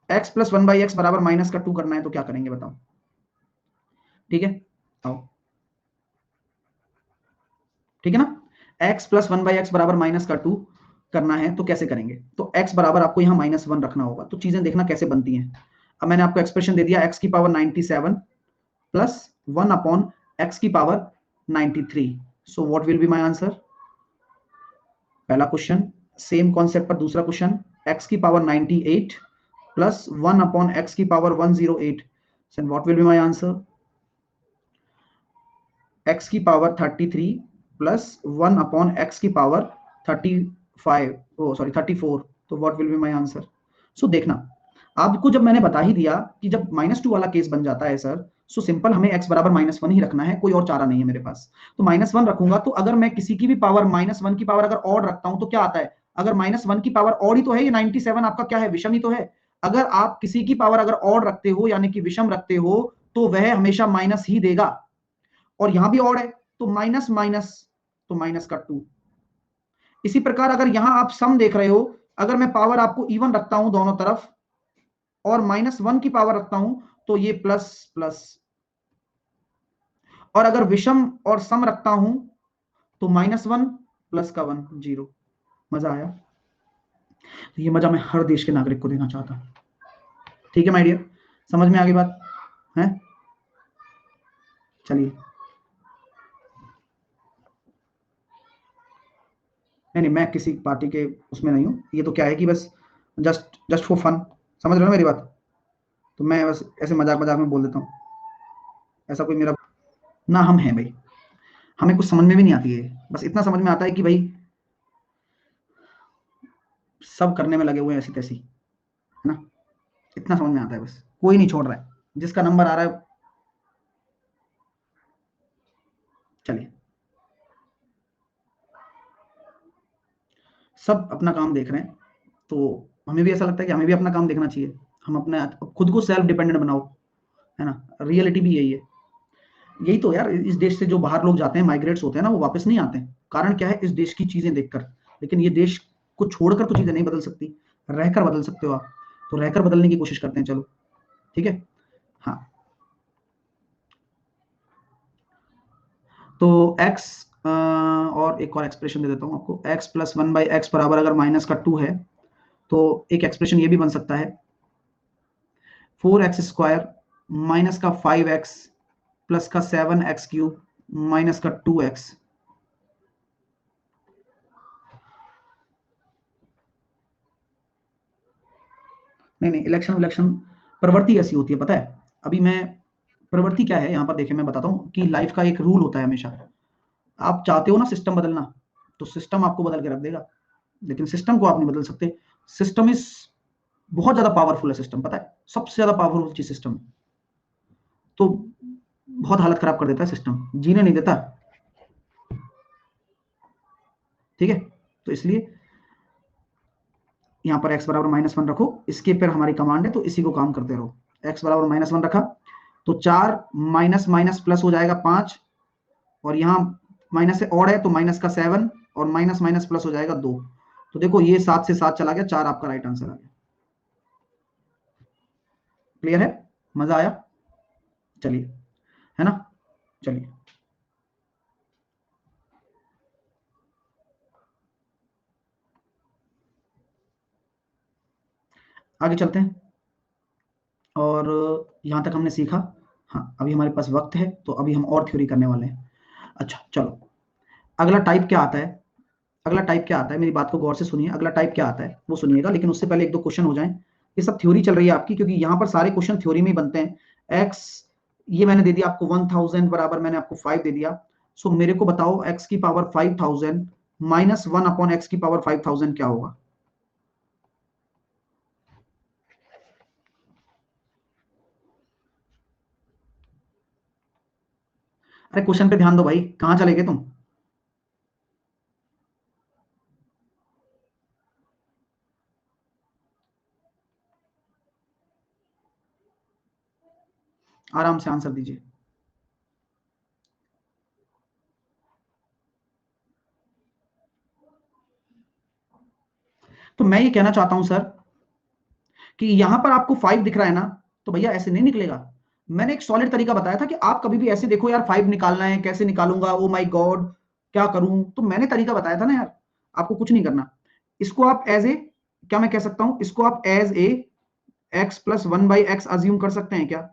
x प्लस 1/x बराबर माइनस का 2 करना है तो क्या करेंगे बताओ। ठीक है, आओ, ठीक है ना, x प्लस 1/x बराबर माइनस का 2 करना है तो कैसे करेंगे, तो x बराबर आपको यहां -1 रखना होगा। तो चीजें देखना कैसे बनती हैं। अब मैंने आपको एक्सप्रेशन दे दिया, x की पावर 97 प्लस 1/x की power 93। So what will be my answer, पहला क्वेश्चन, सेम कॉन्सेप्ट पर दूसरा क्वेश्चन, x की पावर 98 प्लस 1/x की power 108, so what will be my answer, x की पावर 33 प्लस 1/x की पावर 35, ओ सॉरी 34, तो what will be my answer. So देखना, आपको जब मैंने बता ही दिया कि जब -2 वाला केस बन जाता है सर, सो सिंपल हमें x बराबर -1 ही रखना है, कोई और चारा नहीं है मेरे पास। तो -1 रखूंगा, तो अगर मैं किसी की भी पावर -1 की पावर अगर ऑड रखता हूं तो क्या आता है, अगर -1 की पावर ऑड ही तो है, ये 97 आपका क्या है, विषम ही तो है। अगर आप किसी की पावर अगर ऑड रखते हो यानी कि विषम रखते हो तो वह हमेशा माइनस ही देगा, और यहां भी ऑड है तो माइनस माइनस तो माइनस का 2। इसी प्रकार अगर यहां आप सम देख रहे हो, अगर मैं पावर आपको इवन रखता हूं दोनों तरफ और -1 की पावर रखता हूं तो ये प्लस प्लस, और अगर विषम और सम रखता हूं तो -1 प्लस का 1 0। मजा आया? तो ये मजा मैं हर देश के नागरिक को देना चाहता हूं। ठीक है माय डियर, समझ में आ गई बात है? चलिए, नहीं मैं किसी पार्टी के उसमें नहीं हूं, ये तो क्या है कि बस जस्ट जस्ट फॉर फन, समझ रहे हो मेरी बात? तो मैं बस ऐसे मजाक मजाक में बोल देता हूँ, ऐसा कोई मेरा ना हम हैं भाई, हमें कुछ समझ में भी नहीं आती है, बस इतना समझ में आता है कि भाई सब करने में लगे हुए हैं ऐसी तैसी, है ना? इतना समझ में आता है, बस कोई नहीं छोड़ रहा है, जिसका नंबर आ रहा है। चलिए, सब अपना काम देख रहे हैं तो हमें भी ऐसा लगता है कि हमें भी अपना काम देखना चाहिए। हम अपने खुद को सेल्फ डिपेंडेंट बनाओ, है ना? रियलिटी भी यही है। यही तो यार, इस देश से जो बाहर लोग जाते हैं, माइग्रेट्स होते हैं ना, वो वापस नहीं आते हैं। कारण क्या है? इस देश की चीजें देखकर। लेकिन ये देश को छोड़कर तो चीजें नहीं बदल सकती, रहकर बदल सकते हो आप। तो रहकर बदलने की कोशिश करते हैं, चलो ठीक है। हाँ, तो x और एक और एक्सप्रेशन दे देता हूं आपको, x प्लस 1/x बराबर अगर माइनस का 2 है तो एक एक्सप्रेशन ये भी बन सकता है 4x² माइनस का 5x प्लस का 7x³ माइनस का 2x। नहीं नहीं, इलेक्शन प्रवृत्ति ऐसी होती है, पता है? अभी मैं प्रवृत्ति क्या है यहाँ पर देखिए, मैं बताता हूँ कि लाइफ का एक रूल होता है हमेशा। आप चाहते हो ना सिस्टम बदलना, तो सिस्टम आपको बदल के रख देगा, लेकिन सिस्टम को आप नहीं बदल सकते। सिस्टम इज बहुत ज्यादा पावरफुल है, सिस्टम पता है, सबसे ज्यादा पावरफुल चीज सिस्टम। तो बहुत हालत खराब कर देता है सिस्टम, जीने नहीं देता। ठीक है, तो इसलिए यहाँ पर x बराबर -1 रखो, इसके पर हमारी कमांड है तो इसी को काम करते रहो। x बराबर -1 रखा तो 4 माइनस माइनस प्लस हो जाएगा 5, और यहाँ माइनस से ऑड है तो माइनस का 7, और माइनस माइनस प्लस हो जाएगा 2। तो देखो ये 7 से 7 चला गया, 4 आपका राइट आंसर आ गया। क्लियर है? मजा आया? चलिए, है ना? चलिए आगे चलते हैं, और यहां तक हमने सीखा। हाँ, अभी हमारे पास वक्त है तो अभी हम और थ्योरी करने वाले हैं। अच्छा चलो, अगला टाइप क्या आता है? अगला टाइप क्या आता है, मेरी बात को गौर से सुनिए। अगला टाइप क्या आता है वो सुनिएगा, लेकिन उससे पहले एक दो क्वेश्चन हो जाएं। ये सब थ्योरी चल रही है आपकी, क्योंकि यहाँ पर सारे क्वेश्चन थ्योरी में ही बनते हैं। एक्स ये मैंने दे दिया आपको 1000 बराबर, मैंने आपको 5 दे दिया। सो मेरे को बताओ एक्स की पावर 5000 माइनस 1 अपॉन एक्स की पावर 5000 क्या होगा? अरे क्वेश्चन पे ध्यान दो भाई, कहां चले गए तुम? आराम से आंसर दीजिए। तो मैं ये कहना चाहता हूं सर कि यहां पर आपको 5 दिख रहा है ना, तो भैया ऐसे नहीं निकलेगा। मैंने एक सॉलिड तरीका बताया था कि आप कभी भी ऐसे देखो यार 5 निकालना है, कैसे निकालूंगा, ओ माय गॉड क्या करूं, तो मैंने तरीका बताया था ना यार। आपको कुछ नहीं करना, इसको आप एज ए, क्या मैं कह सकता हूं, इसको आप as A X plus 1/x assume कर सकते हैं क्या?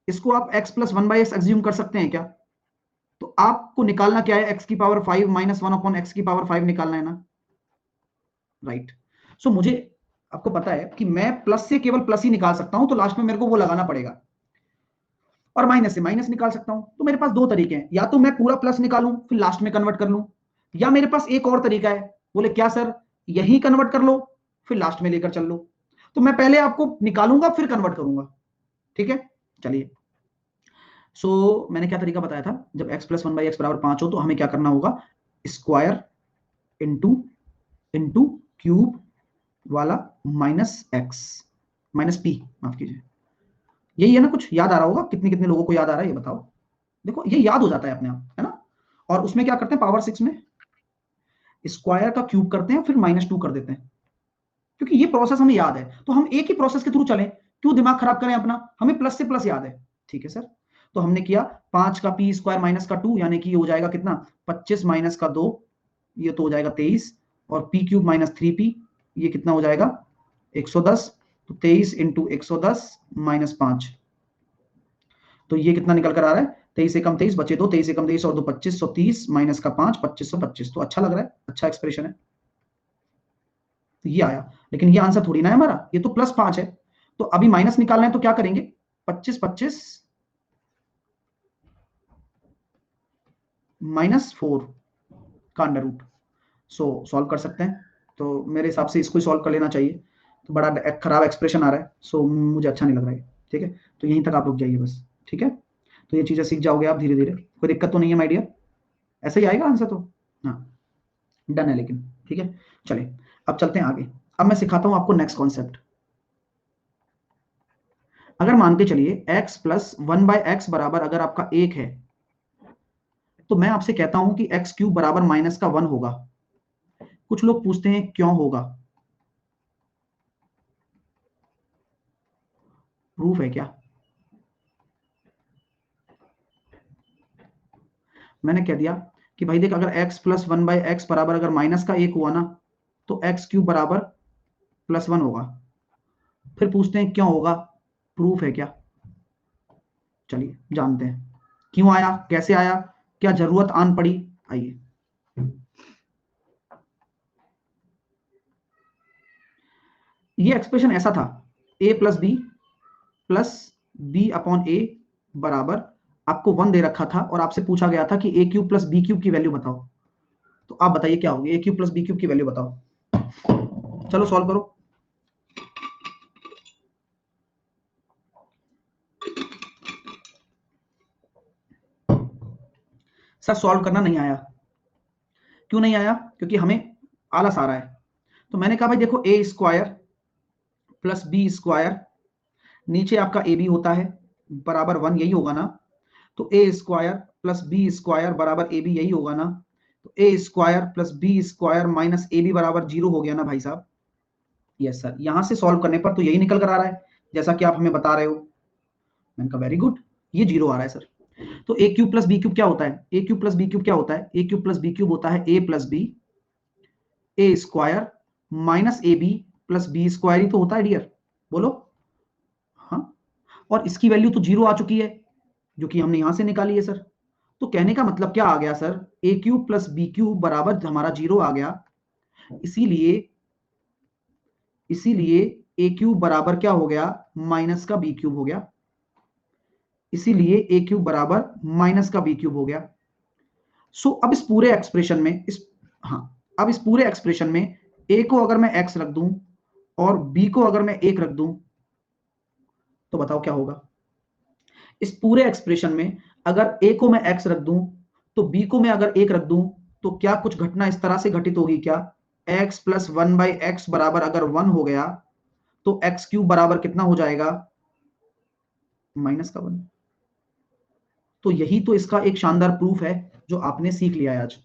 इसको आप x प्लस 1/x अज्यूम कर सकते हैं क्या? तो आपको निकालना क्या है, x की पावर 5 माइनस 1 अपॉन एक्स की पावर 5 निकालना है ना, राइट? सो मुझे, आपको पता है कि मैं प्लस से केवल प्लस ही निकाल सकता हूं, तो लास्ट में मेरे को वो लगाना पड़ेगा, और माइनस से माइनस निकाल सकता हूं। तो मेरे पास दो तरीके हैं, या तो मैं पूरा प्लस निकालूं फिर लास्ट में कन्वर्ट कर लूं, या मेरे पास एक और तरीका है। बोले क्या सर? यही कन्वर्ट कर लो फिर लास्ट में लेकर चल लो। तो मैं पहले आपको निकालूंगा फिर कन्वर्ट करूंगा, ठीक है? चलिए, मैंने क्या तरीका बताया था, जब x प्लस 1/x बराबर 5 हो तो हमें क्या करना होगा, स्क्वायर इंटू इंटू क्यूब वाला माइनस एक्स माइनस पी, माफ कीजिए, यही है ना? कुछ याद आ रहा होगा? कितने कितने लोगों को याद आ रहा है ये बताओ। देखो ये याद हो जाता है अपने आप, है ना? और उसमें क्या करते हैं, पावर 6 में स्क्वायर का क्यूब करते हैं फिर -2 कर देते हैं, क्योंकि ये प्रोसेस हमें याद है, तो हम एक ही प्रोसेस के थ्रू चलें, क्यों दिमाग खराब करें अपना? हमें प्लस से प्लस याद है। ठीक है सर, तो हमने किया 5 का पी स्क्वायर माइनस का 2, यानी कि ये हो जाएगा कितना, 25 माइनस का 2, ये तो हो जाएगा 23, और पी क्यूब माइनस 3p, ये कितना हो जाएगा 110, तो 23 इंटू 110 माइनस 5, तो ये कितना निकल कर आ रहा है, 23 एकम 23 बचे 2, 23 एकम 23 और 2 2530 माइनस का 5 2525, तो अच्छा लग रहा है, अच्छा एक्सप्रेशन है, तो ये आया। लेकिन ये आंसर थोड़ी ना है हमारा, ये तो +5 है, तो अभी माइनस निकालना है, तो क्या करेंगे, 25 25 -4 का अंडर रूट, सॉल्व कर सकते हैं, तो मेरे हिसाब से इसको ही सॉल्व कर लेना चाहिए, तो बड़ा खराब एक्सप्रेशन आ रहा है, मुझे अच्छा नहीं लग रहा है। ठीक है, तो यहीं तक आप रुक जाइए बस। ठीक है, तो ये चीजें सीख जाओगे आप धीरे धीरे, कोई दिक्कत तो नहीं है माय डियर? ऐसा ही आएगा आंसर तो? हाँ, डन है लेकिन। ठीक है, चलिए अब चलते हैं आगे। अब मैं सिखाता हूं आपको नेक्स्ट कॉन्सेप्ट। अगर मान के चलिए x प्लस 1/x बराबर अगर आपका 1 है, तो मैं आपसे कहता हूं कि x क्यूब बराबर -1 होगा। कुछ लोग पूछते हैं क्यों होगा, प्रूफ है क्या? मैंने कह दिया कि भाई देख, अगर x प्लस 1/x बराबर अगर -1 हुआ ना, तो x क्यूब बराबर +1 होगा। फिर पूछते हैं क्यों होगा, प्रूफ है क्या? चलिए जानते हैं क्यों आया, कैसे आया, क्या जरूरत आन पड़ी, आइए। ये एक्सप्रेशन ऐसा था, a plus B upon A बराबर, आपको 1 दे रखा था और आपसे पूछा गया था कि a cube plus B cube की वैल्यू बताओ, तो आप बताइए क्या होगी, a cube plus B cube की वैल्यू बताओ, चलो सॉल्व करो। सर सॉल्व करना नहीं आया, क्यों नहीं आया? क्योंकि हमें आलस आ रहा है। तो मैंने कहा भाई देखो, ए स्क्वायर प्लस बी स्क्वायर, नीचे आपका ए बी होता है, बराबर 1, यही होगा ना? तो A square plus B square बराबर ए बी, यही होगा ना? तो A square plus B square minus A B बराबर 0 हो गया ना भाई साहब? यस सर, यहां से सॉल्व करने पर तो यही निकल कर आ रहा है, जैसा कि आप हमें बता रहे हो। मैंने कहा वेरी गुड, ये 0 आ रहा है सर। तो A cube plus B cube क्या होता है, A cube plus B cube क्या होता है, A cube plus B cube होता है A plus B, A square minus A B plus B square ही तो होता है डियर, बोलो। हाँ, और इसकी वैल्यू तो 0 आ चुकी है, जो कि हमने यहां से निकाली है सर। तो कहने का मतलब क्या आ गया सर, ए क्यूब प्लस बी क्यूब बराबर हमारा 0 आ गया, इसीलिए इसीलिए ए क्यूब बराबर क्या हो गया, माइनस का बी क्यूब हो गया, इसीलिए ए क्यूब बराबर माइनस का बी क्यूब हो गया। अब इस पूरे एक्सप्रेशन में हाँ, अब इस पूरे एक्सप्रेशन में ए को अगर मैं एक्स रख दूं और बी को अगर मैं 1 रख दूं, तो बताओ क्या होगा? इस पूरे एक्सप्रेशन में अगर ए को मैं एक्स रख दूं, तो बी को मैं अगर 1 रख दूं, तो क्या कुछ घटना इस तरह से घटित होगी क्या, x प्लस 1/x बराबर अगर 1 हो गया, तो एक्स क्यूब बराबर कितना हो जाएगा, -1। तो यही तो इसका एक शानदार प्रूफ है जो आपने सीख लिया है आज।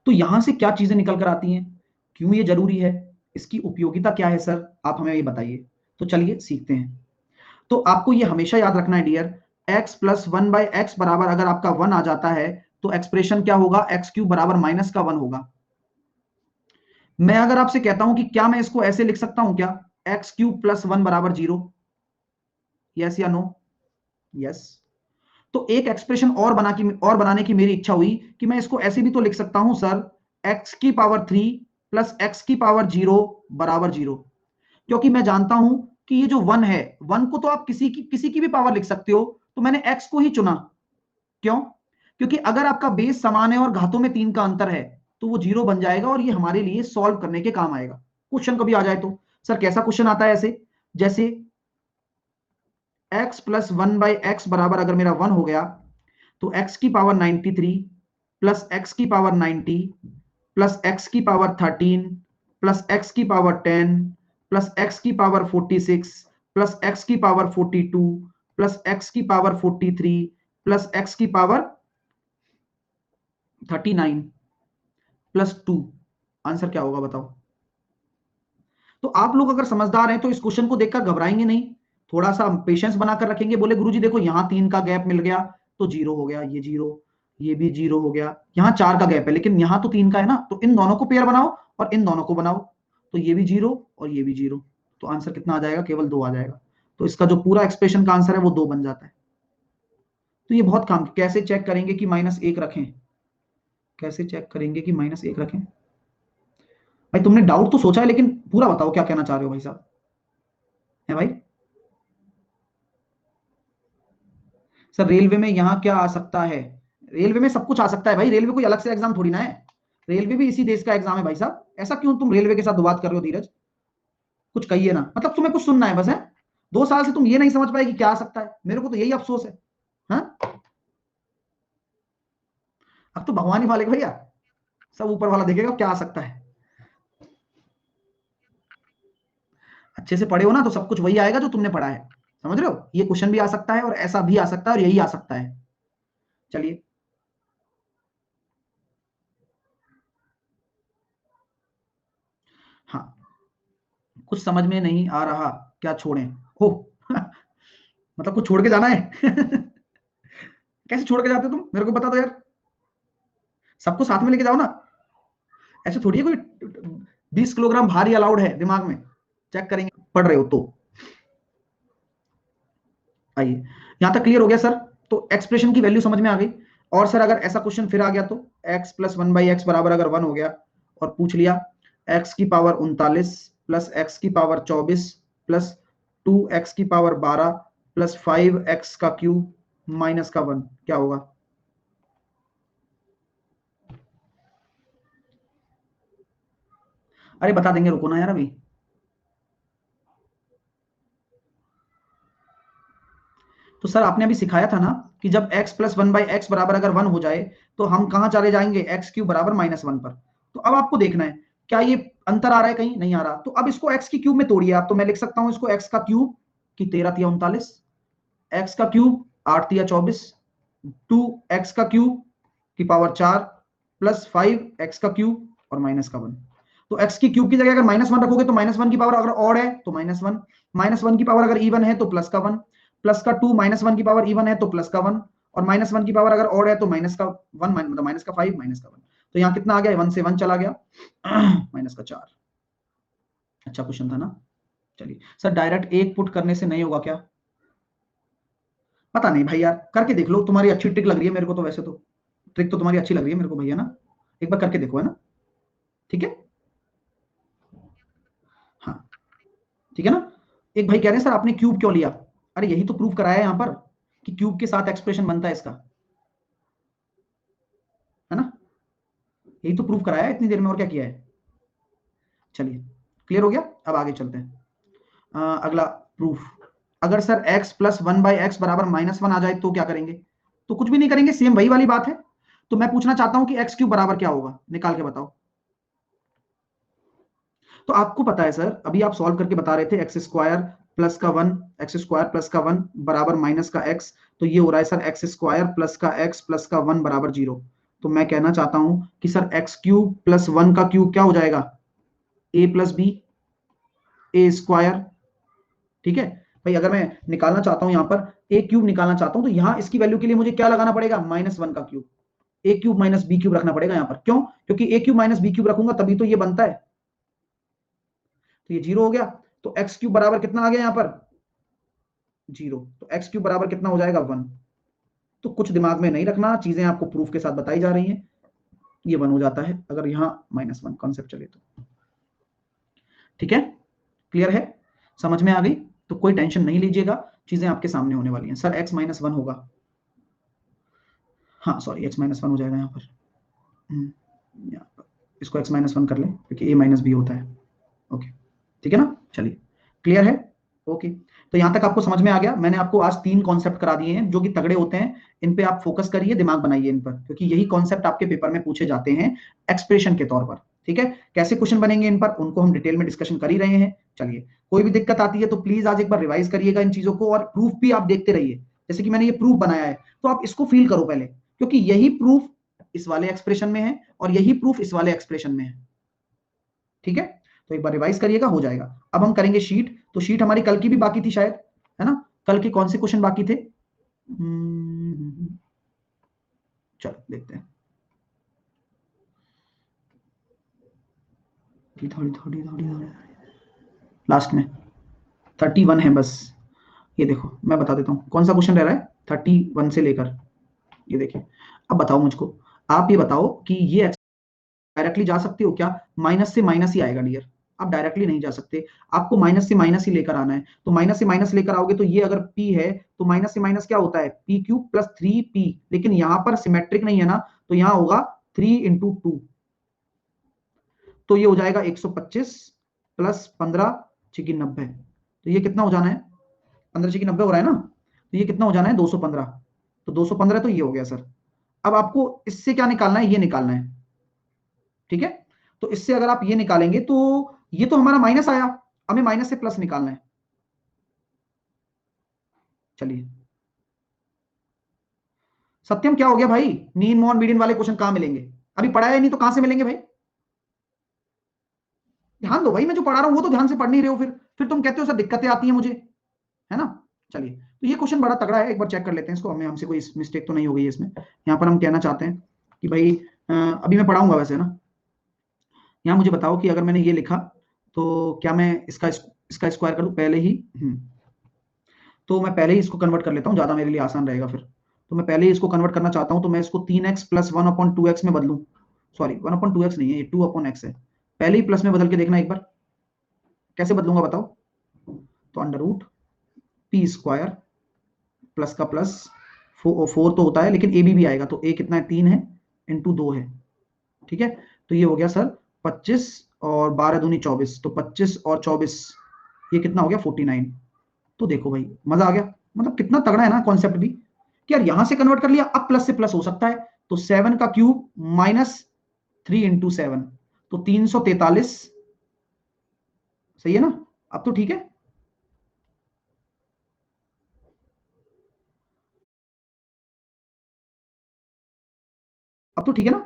तो यहां से क्या चीजें निकल कर आती हैं, क्यों ये जरूरी है, इसकी उपयोगिता क्या है सर, आप हमें ये बताइए। तो चलिए सीखते हैं। तो आपको ये हमेशा याद रखना है डियर, x प्लस 1/x बराबर अगर आपका 1 आ जाता है, तो एक्सप्रेशन क्या होगा, एक्स क्यूब बराबर -1 होगा। मैं अगर आपसे कहता हूं कि क्या मैं इसको ऐसे लिख सकता हूं क्या, एक्स क्यूब प्लस 1 बराबर 0, यस या नो? यस। तो एक एक्सप्रेशन और बनाने की मेरी इच्छा हुई कि मैं इसको ऐसे भी तो लिख सकता हूं सर, एक्स की पावर 3 प्लस एक्स की पावर 0 बराबर 0, क्योंकि मैं जानता हूं कि ये जो 1 है, 1 को तो आप किसी की भी पावर लिख सकते हो, तो मैंने एक्स को ही चुना। क्यों? क्योंकि अगर आपका बेस समान है और घातों में 3 का अंतर है, तो वो 0 बन जाएगा और ये हमारे लिए सॉल्व करने के काम आएगा। क्वेश्चन कभी आ जाए तो सर कैसा क्वेश्चन आता है ऐसे, जैसे x प्लस 1/x बराबर अगर मेरा 1 हो गया, तो x की पावर 93 प्लस x की पावर 90 प्लस x की पावर 13 प्लस एक्स की पावर 10 प्लस एक्स की पावर 46 प्लस एक्स की पावर 42 प्लस एक्स की पावर 43 प्लस एक्स की पावर 39 प्लस 2। आंसर क्या होगा बताओ? तो आप लोग अगर समझदार हैं तो इस क्वेश्चन को देखकर घबराएंगे नहीं, थोड़ा सा पेशेंस बनाकर रखेंगे। बोले गुरुजी देखो यहां 3 का गैप मिल गया तो 0 हो गया, ये 0, ये भी 0 हो गया, यहां 4 का गैप है लेकिन यहां तो 3 का है ना, तो इन दोनों को पेयर बनाओ और इन दोनों को बनाओ, तो ये भी 0 और ये भी 0, तो आंसर कितना आ जाएगा? केवल 2 आ जाएगा। तो इसका जो पूरा एक्सप्रेशन का आंसर है वो 2 बन जाता है। तो ये बहुत काम, कैसे चेक करेंगे कि -1 रखें, कैसे चेक करेंगे कि -1 रखें? भाई तुमने डाउट तो सोचा है लेकिन पूरा बताओ क्या कहना चाह रहे हो भाई साहब, है भाई? सर रेलवे में यहाँ क्या आ सकता है? रेलवे में सब कुछ आ सकता है भाई, रेलवे कोई अलग से एग्जाम थोड़ी ना है, रेलवे भी इसी देश का एग्जाम है भाई साहब। ऐसा क्यों तुम रेलवे के साथ बात कर रहे हो धीरज? कुछ कहिए ना, मतलब तुम्हें कुछ सुनना है बस, है? 2 साल से तुम ये नहीं समझ पाए कि क्या आ सकता है, मेरे को तो यही अफसोस है। हाँ, अब तो भगवान ही मालिक भैया, सब ऊपर वाला देखेगा क्या आ सकता है। अच्छे से पढ़े हो ना तो सब कुछ वही आएगा जो तुमने पढ़ा है, समझ रहे हो? ये क्वेश्चन भी आ सकता है और ऐसा भी आ सकता है और यही आ सकता है। चलिए, हाँ, कुछ समझ में नहीं आ रहा, क्या छोड़ें? हो मतलब कुछ छोड़ के जाना है कैसे छोड़ के जाते हो तुम, मेरे को बता दो यार, सबको साथ में लेके जाओ ना। ऐसे थोड़ी है कोई 20 किलोग्राम भारी अलाउड है दिमाग में, चेक करेंगे पढ़ रहे हो तो। आइए, यहां तक क्लियर हो गया सर? तो एक्सप्रेशन की वैल्यू समझ में आ गई। और सर अगर ऐसा क्वेश्चन फिर आ गया तो x प्लस 1/x बराबर अगर 1 हो गया और पूछ लिया x की पावर 39 प्लस x की पावर 24 प्लस 2x की पावर 12 प्लस 5x का क्यूब माइनस का 1, क्या होगा? अरे बता देंगे, रुको ना यार अभी। तो सर आपने अभी सिखाया था ना कि जब x प्लस 1/x बराबर अगर 1 हो जाए तो हम कहां चले जाएंगे? एक्स क्यूब बराबर -1 पर। तो अब आपको देखना है क्या ये अंतर आ रहा है, कहीं नहीं आ रहा, तो अब इसको x की क्यूब में तोड़िए आप, तो मैं लिख सकता हूं इसको x का क्यूब की 13 × 39, x का क्यूब 8 × 24, 2x का क्यूब की पावर 4 प्लस 5x का क्यूब और माइनस का 1। तो x की क्यूब की जगह अगर -1 रखोगे तो -1 की पावर अगर ऑड है तो -1, -1 की पावर अगर इवन है तो प्लस का 1, प्लस का 2, -1 की पावर इवन है तो प्लस का 1, और -1 की पावर अगर ऑड है तो माइनस का 1, मतलब माइनस का 5 माइनस का 1। तो यहाँ कितना आ गया? 1 से 1 चला गया माइनस का 4। अच्छा क्वेश्चन था ना। चलिए सर डायरेक्ट 1 पुट करने से नहीं होगा क्या? पता नहीं भाई यार, करके देख लो, तुम्हारी अच्छी ट्रिक लग रही है मेरे को तो, वैसे तो ट्रिक तो तुम्हारी अच्छी लग रही है मेरे को भैया ना, एक बार करके देखो, है ना? ठीक है, हाँ, ठीक है ना। एक भाई कह रहे हैं सर आपने क्यूब क्यों लिया? अरे यही तो प्रूव कराया है यहाँ पर कि क्यूब के साथ एक्सप्रेशन बनता है इसका, है ना? यही तो प्रूव कराया है इतनी देर में, और क्या किया है। चलिए, क्लियर हो गया, अब आगे चलते हैं। अगला प्रूफ, अगर सर x प्लस 1/x बराबर -1 आ जाए तो क्या करेंगे? तो कुछ भी नहीं करेंगे, सेम वही वाली बात है। तो मैं पूछना चाहता हूं कि x क्यूब बराबर क्या होगा, निकाल के बताओ। तो आपको पता है सर, अभी आप सॉल्व करके बता रहे थे एक्स स्क्वायर प्लस का 1, एक्स स्क्वायर प्लस का 1 बराबर माइनस का x, तो ये हो रहा है सर एक्स स्क्वायर प्लस का x प्लस का 1 बराबर 0। तो मैं कहना चाहता हूं कि सर एक्स क्यूब प्लस 1 का क्यूब क्या हो जाएगा? a plus B, A square. ठीक है भाई, अगर मैं निकालना चाहता हूं यहां पर ए क्यूब निकालना चाहता हूं तो यहां इसकी वैल्यू के लिए मुझे क्या लगाना पड़ेगा? -1 का क्यूब, ए क्यूब माइनस बी क्यूब रखना पड़ेगा यहां पर। क्यों? क्योंकि ए क्यूब माइनस बी क्यूब रखूंगा तभी तो ये बनता है। तो ये 0 हो गया, तो एक्स क्यूब बराबर कितना आ गया यहां पर? 0। तो एक्स क्यूब बराबर कितना हो जाएगा? 1। तो कुछ दिमाग में नहीं रखना, चीजें आपको प्रूफ के साथ बताई जा रही हैं। ये 1 हो जाता है अगर यहां -1 कॉन्सेप्ट चले तो। ठीक है, क्लियर है, समझ में आ गई? तो कोई टेंशन नहीं लीजिएगा, चीजें आपके सामने होने वाली हैं। सर x -1 होगा, हाँ सॉरी x -1 हो जाएगा यहाँ पर, यहाँ पर इसको x -1 कर ले क्योंकि a माइनस बी होता है। ओके, ठीक है ना, चलिए, क्लियर है? ओके, तो यहां तक आपको समझ में आ गया। मैंने आपको आज 3 कॉन्सेप्ट करा दिए हैं जो कि तगड़े होते हैं, इन पे आप फोकस करिए, दिमाग बनाइए इन पर, क्योंकि यही कॉन्सेप्ट आपके पेपर में पूछे जाते हैं एक्सप्रेशन के तौर पर। ठीक है, कैसे क्वेश्चन बनेंगे इन पर, उनको हम डिटेल में डिस्कशन कर ही रहे हैं। चलिए, कोई भी दिक्कत आती है तो प्लीज आज एक बार रिवाइज करिएगा इन चीजों को, और प्रूफ भी आप देखते रहिए। जैसे कि मैंने ये प्रूफ बनाया है, तो आप इसको फील करो पहले, क्योंकि यही प्रूफ इस वाले एक्सप्रेशन में है और यही प्रूफ इस वाले एक्सप्रेशन में है। ठीक है, तो एक बार रिवाइज करिएगा, हो जाएगा। अब हम करेंगे शीट। तो शीट हमारी कल की भी बाकी थी शायद, है ना? कल के कौन से क्वेश्चन बाकी थे? चलो देखते हैं। थोड़ी थोड़ी थोड़ी थोड़ी लास्ट में 31 है बस। ये देखो, मैं बता देता हूँ कौन सा क्वेश्चन रह रहा है 31 से लेकर। ये देखिए, अब बताओ मुझको, आप ये बताओ कि ये डायरेक्टली जा सकते हो क्या? माइनस से माइनस ही आएगा डियर, आप डायरेक्टली नहीं जा सकते, आपको माइनस से माइनस ही लेकर आना है। तो माइनस से माइनस लेकर आओगे तो ये अगर p है तो माइनस से माइनस क्या होता है? p क्यूब प्लस 3p, लेकिन यहां पर सिमेट्रिक नहीं है ना, तो यहां होगा 3 इंटू 2, तो ये हो जाएगा 125 प्लस 15 छिकी 90। तो ये कितना हो जाना है? 15 छिकी 90 हो रहा है ना, तो ये कितना हो जाना है? 215। तो 215 तो ये हो गया सर। अब आपको इससे क्या निकालना है? ये निकालना है। ठीक है, तो इससे अगर आप ये निकालेंगे तो ये तो हमारा माइनस आया, हमें माइनस से प्लस निकालना है। चलिए, सत्यम क्या हो गया भाई? मीन मॉन मीडियन वाले क्वेश्चन कहां मिलेंगे? अभी पढ़ाया नहीं तो कहां से मिलेंगे भाई? ध्यान दो भाई, मैं जो पढ़ा रहा हूं वो तो ध्यान से पढ़ नहीं रहे हो, फिर तुम कहते हो सर दिक्कतें आती हैं मुझे, है ना? चलिए, तो ये क्वेश्चन बड़ा तगड़ा है, एक बार चेक कर लेते हैं इसको, हमें हमसे कोई मिस्टेक तो नहीं हो गई है इसमें। यहाँ पर हम कहना चाहते हैं कि भाई अभी मैं पढ़ाऊंगा वैसे ना, यहाँ मुझे बताओ कि अगर मैंने ये लिखा तो क्या मैं इसका स्क्वायर करूं पहले ही? तो मैं पहले ही इसको कन्वर्ट कर लेता हूँ, ज्यादा मेरे लिए आसान रहेगा फिर। तो मैं पहले ही इसको कन्वर्ट करना चाहता हूँ, तो मैं इसको 3x प्लस 1/2x में बदलूं। सॉरी, 1/2x नहीं है, ये 2/x है। पहले ही प्लस में बदल के देखना एक बार, कैसे बदलूंगा बताओ? तो under root P square plus का प्लस, 4 तो होता है लेकिन ए भी आएगा, तो ए कितना है? 3 है, इंटू 2 है। ठीक है, तो ये हो गया सर 25 और 12 दूनी 24, तो 25 और 24 ये कितना हो गया? 49। तो देखो भाई, मजा आ गया, मतलब कितना तगड़ा है ना कॉन्सेप्ट भी, कि यार यहां से कन्वर्ट कर लिया, अब प्लस से प्लस हो सकता है। तो 7 का क्यूब माइनस 3 इंटू 7, तो 343। सही है ना? अब तो ठीक है। अब तो ठीक है ना?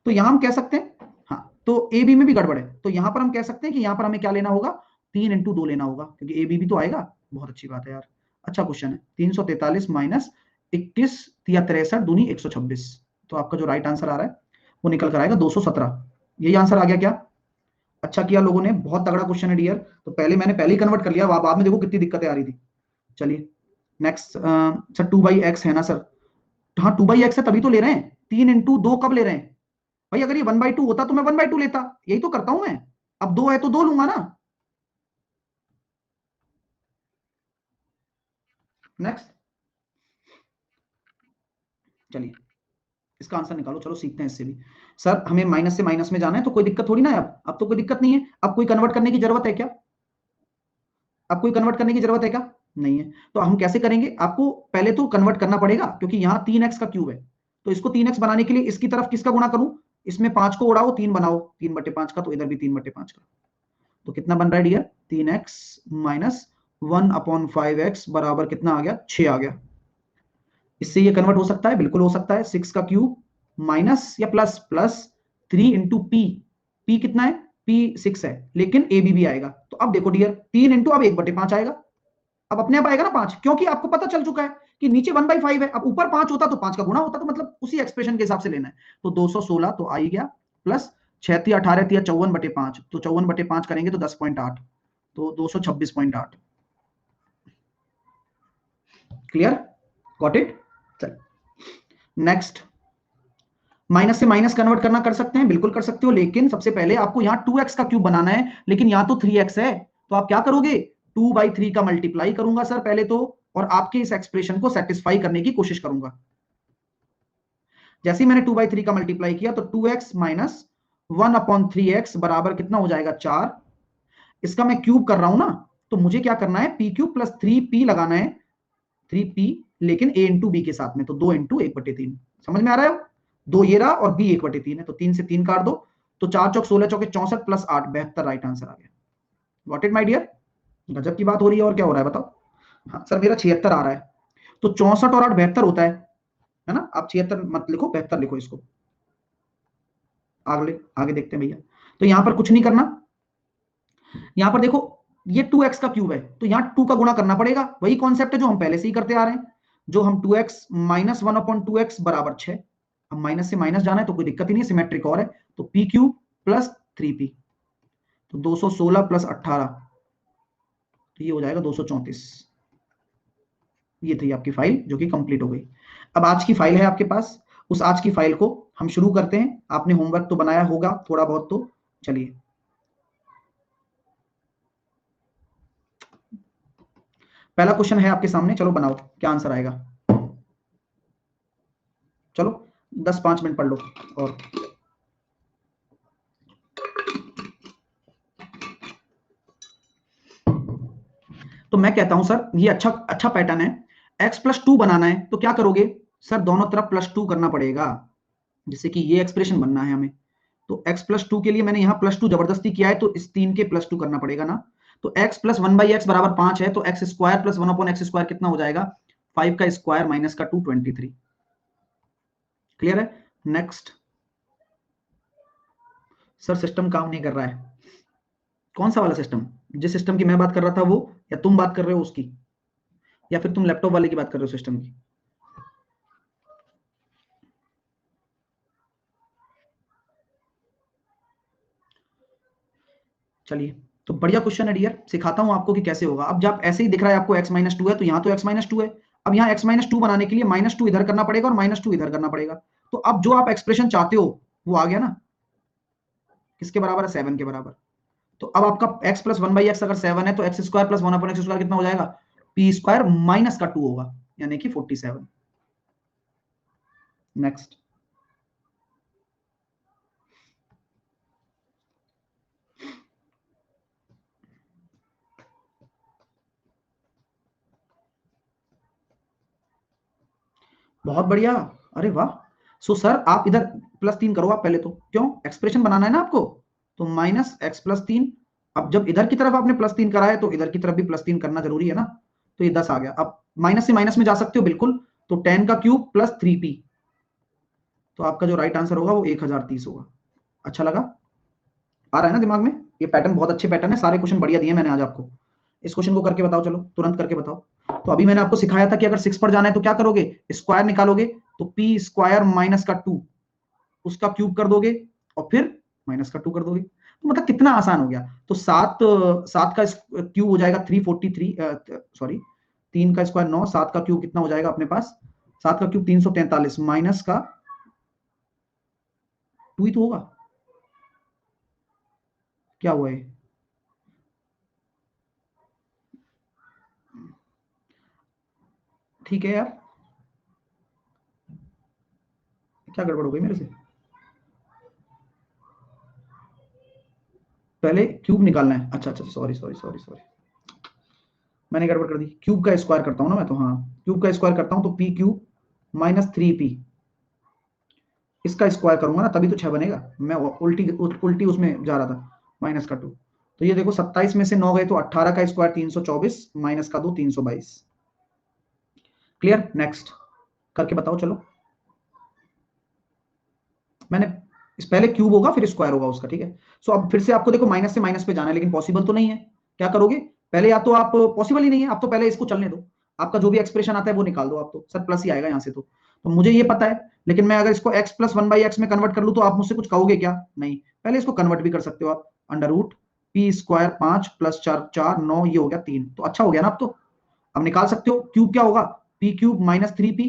तो यहां हम कह सकते हैं, हाँ, तो ए बी में भी गड़बड़ है, तो यहां पर हम कह सकते हैं कि यहां पर हमें क्या लेना होगा? 3 इंटू 2 लेना होगा, क्योंकि ए बी भी तो आएगा। बहुत अच्छी बात है यार, अच्छा क्वेश्चन है। 343 माइनस 21 या 63 दूनी 126, तो आपका जो राइट आंसर आ रहा है वो निकल कर आएगा 217। यही आंसर आ गया क्या? अच्छा किया लोगों ने, बहुत तगड़ा क्वेश्चन है डियर। तो मैंने पहले ही कन्वर्ट कर लिया, बाद में देखो कितनी दिक्कतें आ रही थी। चलिए नेक्स्ट, सर 2/x है ना सर? हाँ 2/x है, तभी तो ले रहे हैं। 3 इंटू 2 कब ले रहे हैं भाई? अगर ये 1/2 होता तो मैं 1/2 लेता, यही तो करता हूं मैं। अब 2 है तो 2 लूंगा ना। नेक्स्ट, चलिए इसका आंसर निकालो, चलो सीखते हैं इससे भी। सर हमें माइनस से माइनस में जाना है, तो कोई दिक्कत थोड़ी ना है। अब तो कोई दिक्कत नहीं है, अब कोई कन्वर्ट करने की जरूरत है क्या? अब कोई कन्वर्ट करने की जरूरत है क्या? नहीं है। तो हम कैसे करेंगे? आपको पहले तो कन्वर्ट करना पड़ेगा, क्योंकि यहाँ 3x का क्यूब है, तो इसको 3x बनाने के लिए इसकी तरफ किसका गुणा करूं? इसमें 5 को उड़ाओ, 3 बनाओ, 3/5 का, तो इधर भी 3/5 का। तो कितना बन रहा है डियर? 3x माइनस 1/5x बराबर कितना आ गया? 6 आ गया। इससे ये कन्वर्ट हो सकता है, बिल्कुल हो सकता है। 6 का क्यूब माइनस या plus plus 3 into P, P कितना है? पी 6 है, लेकिन ए भी आएगा। तो अब देखो डियर, 3 इंटू अब 1/5 आएगा, अब अपने आप आएगा ना 5, क्योंकि आपको पता चल चुका है कि नीचे 1/5 है। अब ऊपर 5 होता तो 5 का गुणा होता, तो मतलब उसी एक्सप्रेशन के हिसाब से लेना है। तो 216 तो आ ही गया, प्लस 6 18 54/5, तो 54/5 करेंगे तो 10.8, तो 226.8। क्लियर? Got it? चल नेक्स्ट, माइनस से माइनस कन्वर्ट करना कर सकते हैं, बिल्कुल कर सकते हो, लेकिन सबसे पहले आपको यहाँ 2x का क्यूब बनाना है, लेकिन यहाँ तो 3x है। तो आप क्या करोगे? 2/3 का मल्टीप्लाई करूंगा सर पहले तो, और आपके इस एक्सप्रेशन को सेटिस्फाई करने की कोशिश करूंगा। जैसे ही मैंने 2/3 का मल्टीप्लाई किया तो 2x माइनस 1/3x बराबर कितना हो जाएगा? 4। इसका मैं क्यूब कर रहा हूं ना, तो मुझे क्या करना है? p क्यूब प्लस 3p लगाना है, 3p, लेकिन a इंटू बी के साथ में, तो 2 इंटू 1/3। समझ में आ रहा है? 2 ये रहा और b 1/3 है, तो 3 से 3 काट दो, तो 4 चौक 16 चौके 64 प्लस 8 72 राइट आंसर आ गया। Got it my dear? गजब की बात हो रही है। और क्या हो रहा है बताओ? हाँ सर मेरा 76 आ रहा है, तो 64 और 8 72 होता है ना? आप 76 मत लिखो, 72 लिखो इसको। आगे आगे देखते हैं भैया। तो यहां पर कुछ नहीं करना, यहां पर देखो ये 2x का क्यूब है, तो यहां 2 का गुणा करना पड़ेगा। वही कॉन्सेप्ट है जो हम पहले से ही करते आ रहे हैं, जो हम 2x माइनस 1/2x बराबर 6। अब माइनस से माइनस जाना है तो कोई दिक्कत ही नहीं, सिमेट्रिक और है। तो पी क्यूब प्लस 3p, तो 216 प्लस 18, तो ये हो जाएगा 234। ये थी आपकी फाइल जो कि कंप्लीट हो गई। अब आज की फाइल है आपके पास, उस आज की फाइल को हम शुरू करते हैं। आपने होमवर्क तो बनाया होगा थोड़ा बहुत, तो चलिए। पहला क्वेश्चन है आपके सामने, चलो बनाओ, क्या आंसर आएगा? चलो 10-5 मिनट पढ़ लो। और तो मैं कहता हूं सर ये अच्छा अच्छा पैटर्न है। x+2 बनाना है तो क्या करोगे सर? दोनों तरफ +2 करना पड़ेगा, जिससे कि ये एक्सप्रेशन बनना है हमें। तो x+2 के लिए मैंने यहाँ +2 जबरदस्ती किया है, तो इस 3 के +2 करना पड़ेगा ना। तो x प्लस 1/x बराबर 5 है, तो x square plus 1/x square कितना हो जाएगा? 5 का स्क्वायर माइनस का 2 23। क्लियर है? नेक्स्ट। सर सिस्टम काम नहीं कर रहा है। कौन सा वाला सिस्टम? जिस सिस्टम की मैं बात कर रहा था वो, या तुम बात कर रहे हो उसकी, या फिर तुम लैपटॉप वाले की बात कर रहे हो सिस्टम की? चलिए, तो बढ़िया क्वेश्चन है डियर, सिखाता हूं आपको कि कैसे होगा। अब जब ऐसे ही दिख रहा है आपको x-2 है, तो यहाँ तो x-2 है। अब यहाँ x-2 बनाने के लिए -2 इधर करना पड़ेगा और -2 इधर करना पड़ेगा। तो अब जो आप एक्सप्रेशन चाहते हो वो आ गया ना। किसके बराबर है? 7 के बराबर। तो अब आपका x प्लस 1/x अगर 7 है, तो x square plus 1/x square कितना हो जाएगा? p स्क्वायर माइनस का 2 होगा, यानी कि 47। नेक्स्ट। बहुत बढ़िया, अरे वाह। सो सर आप इधर +3 करो आप पहले तो, क्यों? एक्सप्रेशन बनाना है ना आपको, तो -x+3। अब जब इधर की तरफ आपने +3 करा है, तो इधर की तरफ भी +3 करना जरूरी है ना। तो ये 10 आ गया। अब माइनस से माइनस में जा सकते हो बिल्कुल, तो 10 का क्यूब प्लस 3p, तो आपका जो राइट आंसर होगा वो 1030 होगा। अच्छा लगा? आ रहा है ना दिमाग में? ये पैटर्न बहुत अच्छे पैटर्न है, सारे क्वेश्चन बढ़िया दिए मैंने आज आपको। इस क्वेश्चन को करके बताओ, चलो तुरंत करके बताओ। तो अभी मैंने आपको सिखाया था कि अगर 6 पर जाना है तो क्या करोगे? स्क्वायर निकालोगे, तो पी स्क्वायर माइनस का 2, उसका क्यूब कर दोगे, और फिर माइनस का 2 कर दोगे। तो मतलब कितना आसान हो गया। तो 7 का क्यूब हो जाएगा 343, सॉरी 3 का स्क्वायर 9, 7 का क्यूब कितना हो जाएगा अपने पास? 7 का क्यूब 343, माइनस का 2 ही तो होगा। क्या हुआ है? ठीक है यार, क्या गड़बड़ हो गई मेरे से? पहले क्यूब निकालना है, अच्छा अच्छा, सॉरी सॉरी सॉरी सॉरी, मैंने गड़बड़ कर दी। क्यूब का स्क्वायर करता हूँ ना मैं, तो हाँ क्यूब का स्क्वायर करता हूँ, तो पी क्यूब माइनस 3p, इसका स्क्वायर करूंगा ना तभी तो 6 बनेगा। मैं उल्टी उल्टी उसमें जा रहा था, माइनस का 2। तो ये देखो 27 में से 9 गए, तो 18 का स्क्वायर 324, माइनस का 2 322। क्लियर? नेक्स्ट करके बताओ चलो। मैंने इस पहले क्यूब होगा फिर स्क्वायर होगा उसका, ठीक है। सो अब फिर से आपको देखो माइनस से माइनस पे जाना है, लेकिन पॉसिबल तो नहीं है। क्या करोगे? पहले या तो आप, पॉसिबल ही नहीं है, आप तो पहले इसको चलने दो, आपका जो भी एक्सप्रेशन आता है वो निकाल दो आप, तो सर प्लस ही आएगा यहाँ से। तो मुझे ये पता है, लेकिन मैं अगर इसको x प्लस 1/x में कन्वर्ट कर लूँ तो आप मुझसे कुछ कहोगे क्या? नहीं। पहले इसको कन्वर्ट भी कर सकते हो आप, under root P square 5 plus 4 4 9, ये हो गया 3, तो अच्छा हो गया ना। अब तो अब निकाल सकते हो क्यूब क्या होगा? पी क्यूब माइनस 3p,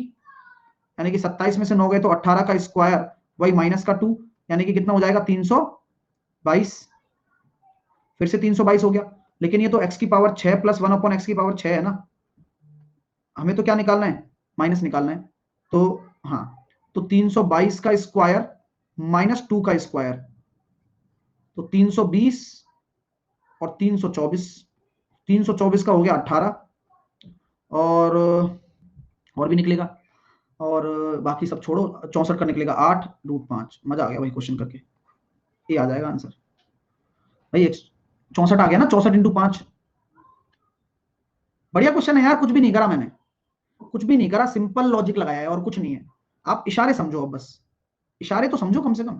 यानी कि 27 में से 9 गए तो 18 का स्क्वायर वही माइनस का 2, यानी कि कितना हो जाएगा? 322। फिर से 322 हो गया, लेकिन ये तो x की पावर 6 प्लस 1/x की पावर 6 है ना। हमें तो क्या निकालना है? माइनस निकालना है। तो हाँ, तो 322 का स्क्वायर माइनस 2 का स्क्वायर, तो 320 और 324, 324 का हो गया 18, और भी निकलेगा, और बाकी सब छोड़ो, 64 का निकलेगा 8 √5। मजा आ गया वही क्वेश्चन करके। ये आ जाएगा आंसर भाई। 64 आ गया ना, 64 × 5। बढ़िया क्वेश्चन है यार, कुछ भी नहीं करा मैंने, कुछ भी नहीं करा, सिंपल लॉजिक लगाया है और कुछ नहीं है। आप इशारे समझो, अब बस इशारे तो समझो कम से कम।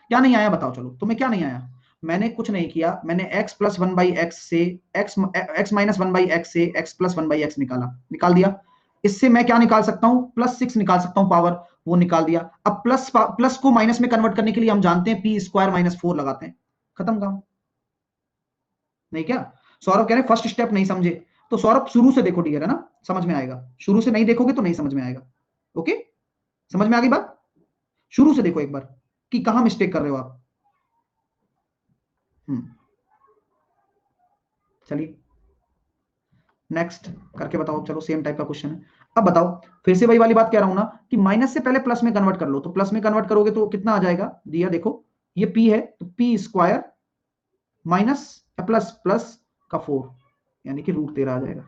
क्या नहीं आया बताओ, चलो तुम्हें क्या नहीं आया। मैंने कुछ नहीं किया, मैंने x प्लस 1/x से x माइनस 1/x से x प्लस 1/x निकाल दिया। इससे मैं क्या निकाल सकता हूं, +6 निकाल सकता हूं पावर, वो निकाल दिया। अब प्लस को माइनस में कन्वर्ट करने के लिए हम जानते हैं p² - 4 लगाते हैं, खत्म काम। नहीं क्या सौरभ कह रहे फर्स्ट स्टेप नहीं समझे, तो सौरभ शुरू से देखो डियर, है ना, समझ में आएगा। शुरू से नहीं देखोगे तो नहीं समझ में आएगा। ओके, समझ में आ गई बात। शुरू से देखो एक बार कि कहां मिस्टेक कर रहे हो आप। चलिए नेक्स्ट करके बताओ, चलो सेम टाइप का क्वेश्चन है। अब बताओ, फिर से वही वाली बात कह रहा हूं ना कि माइनस से पहले प्लस में कन्वर्ट कर लो, तो प्लस में कन्वर्ट करोगे तो कितना आ जाएगा, दिया देखो, ये p है तो p² माइनस प्लस प्लस का 4, यानी कि √13 आ जाएगा।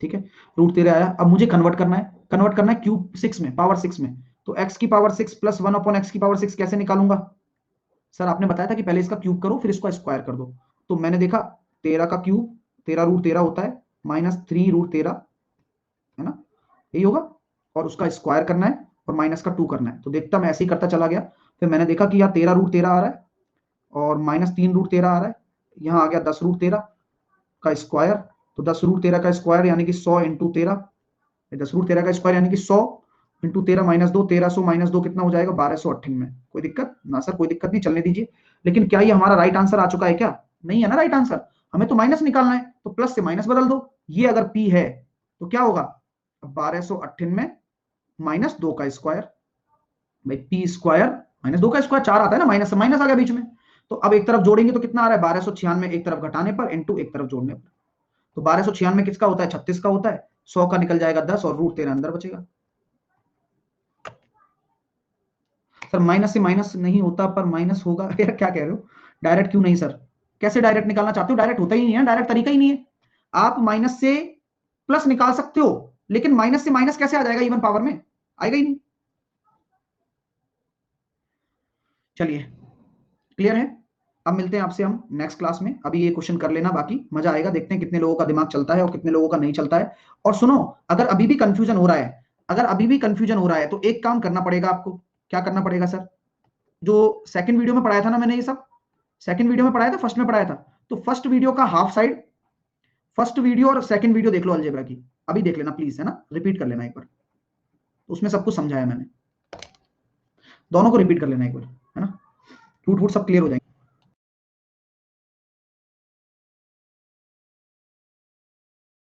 ठीक है, √13 आया। अब मुझे कन्वर्ट करना है क्यूब 6 में, पावर 6 में। तो x की पावर 6 प्लस 1/x की पावर 6 कैसे निकालूंगा। सर आपने बताया था कि पहले इसका क्यूब करो फिर इसको स्क्वायर कर दो। तो मैंने देखा 13 का क्यूब 13 √13 होता है, -3 √13, है ना, यही होगा। और उसका स्क्वायर करना है और माइनस का 2 करना है। तो देखता मैं ऐसे ही करता चला गया। फिर मैंने देखा कि यहाँ 13 √13 आ रहा है और -3 √13 आ रहा है। यहाँ आ गया 10 √13 का स्क्वायर। तो 10 √13 का स्क्वायर यानी कि 100 × 13, 10 √13 का स्क्वायर यानी कि 100 × 13 -2, 1300 -2 कितना हो जाएगा, 1298। कोई दिक्कत ना सर, कोई दिक्कत नहीं, चलने दीजिए। लेकिन क्या ये हमारा राइट आंसर आ चुका है क्या, नहीं है ना राइट आंसर, हमें तो माइनस निकालना है, तो प्लस से माइनस बदल दो। ये अगर p है तो क्या होगा, 1298 -2 का स्क्वायर, भाई p² -2 का स्क्वायर 4 आता है ना, माइनस से माइनस आ गया बीच में। तो अब एक तरफ जोड़ेंगे तो कितना आ रहा है, 1296 एक तरफ घटाने पर इंटू एक तरफ जोड़ने पर। तो 1296 किसका होता है, 36 का होता है। 100 का निकल जाएगा 10 और √13 अंदर बचेगा। सर माइनस से माइनस नहीं होता पर माइनस होगा यार क्या कह रहे हो, डायरेक्ट क्यों नहीं सर, कैसे डायरेक्ट निकालना चाहते हो, डायरेक्ट होता ही नहीं है, डायरेक्ट तरीका ही नहीं है। आप माइनस से प्लस निकाल सकते हो, लेकिन माइनस से माइनस कैसे आ जाएगा इवन पावर में, आएगा ही नहीं। चलिए क्लियर है। अब मिलते हैं आपसे हम नेक्स्ट क्लास में, अभी ये क्वेश्चन कर लेना, बाकी मजा आएगा, देखते हैं कितने लोगों का दिमाग चलता है और कितने लोगों का नहीं चलता है। और सुनो, अगर अभी भी कंफ्यूजन हो रहा है, अगर अभी भी कंफ्यूजन हो रहा है तो एक काम करना पड़ेगा आपको। क्या करना पड़ेगा सर, जो सेकंड वीडियो में पढ़ाया था ना मैंने, ये सब सेकंड वीडियो में पढ़ाया था, फर्स्ट में पढ़ाया था, तो फर्स्ट वीडियो का हाफ साइड, फर्स्ट वीडियो और सेकंड वीडियो देख लो अलजेब्रा की, अभी देख लेना प्लीज, है ना, रिपीट कर लेना एक बार, उसमें सब कुछ समझाया मैंने, दोनों को रिपीट कर लेना एक बार, है ना, रूट वूट सब क्लियर हो जाएंगे।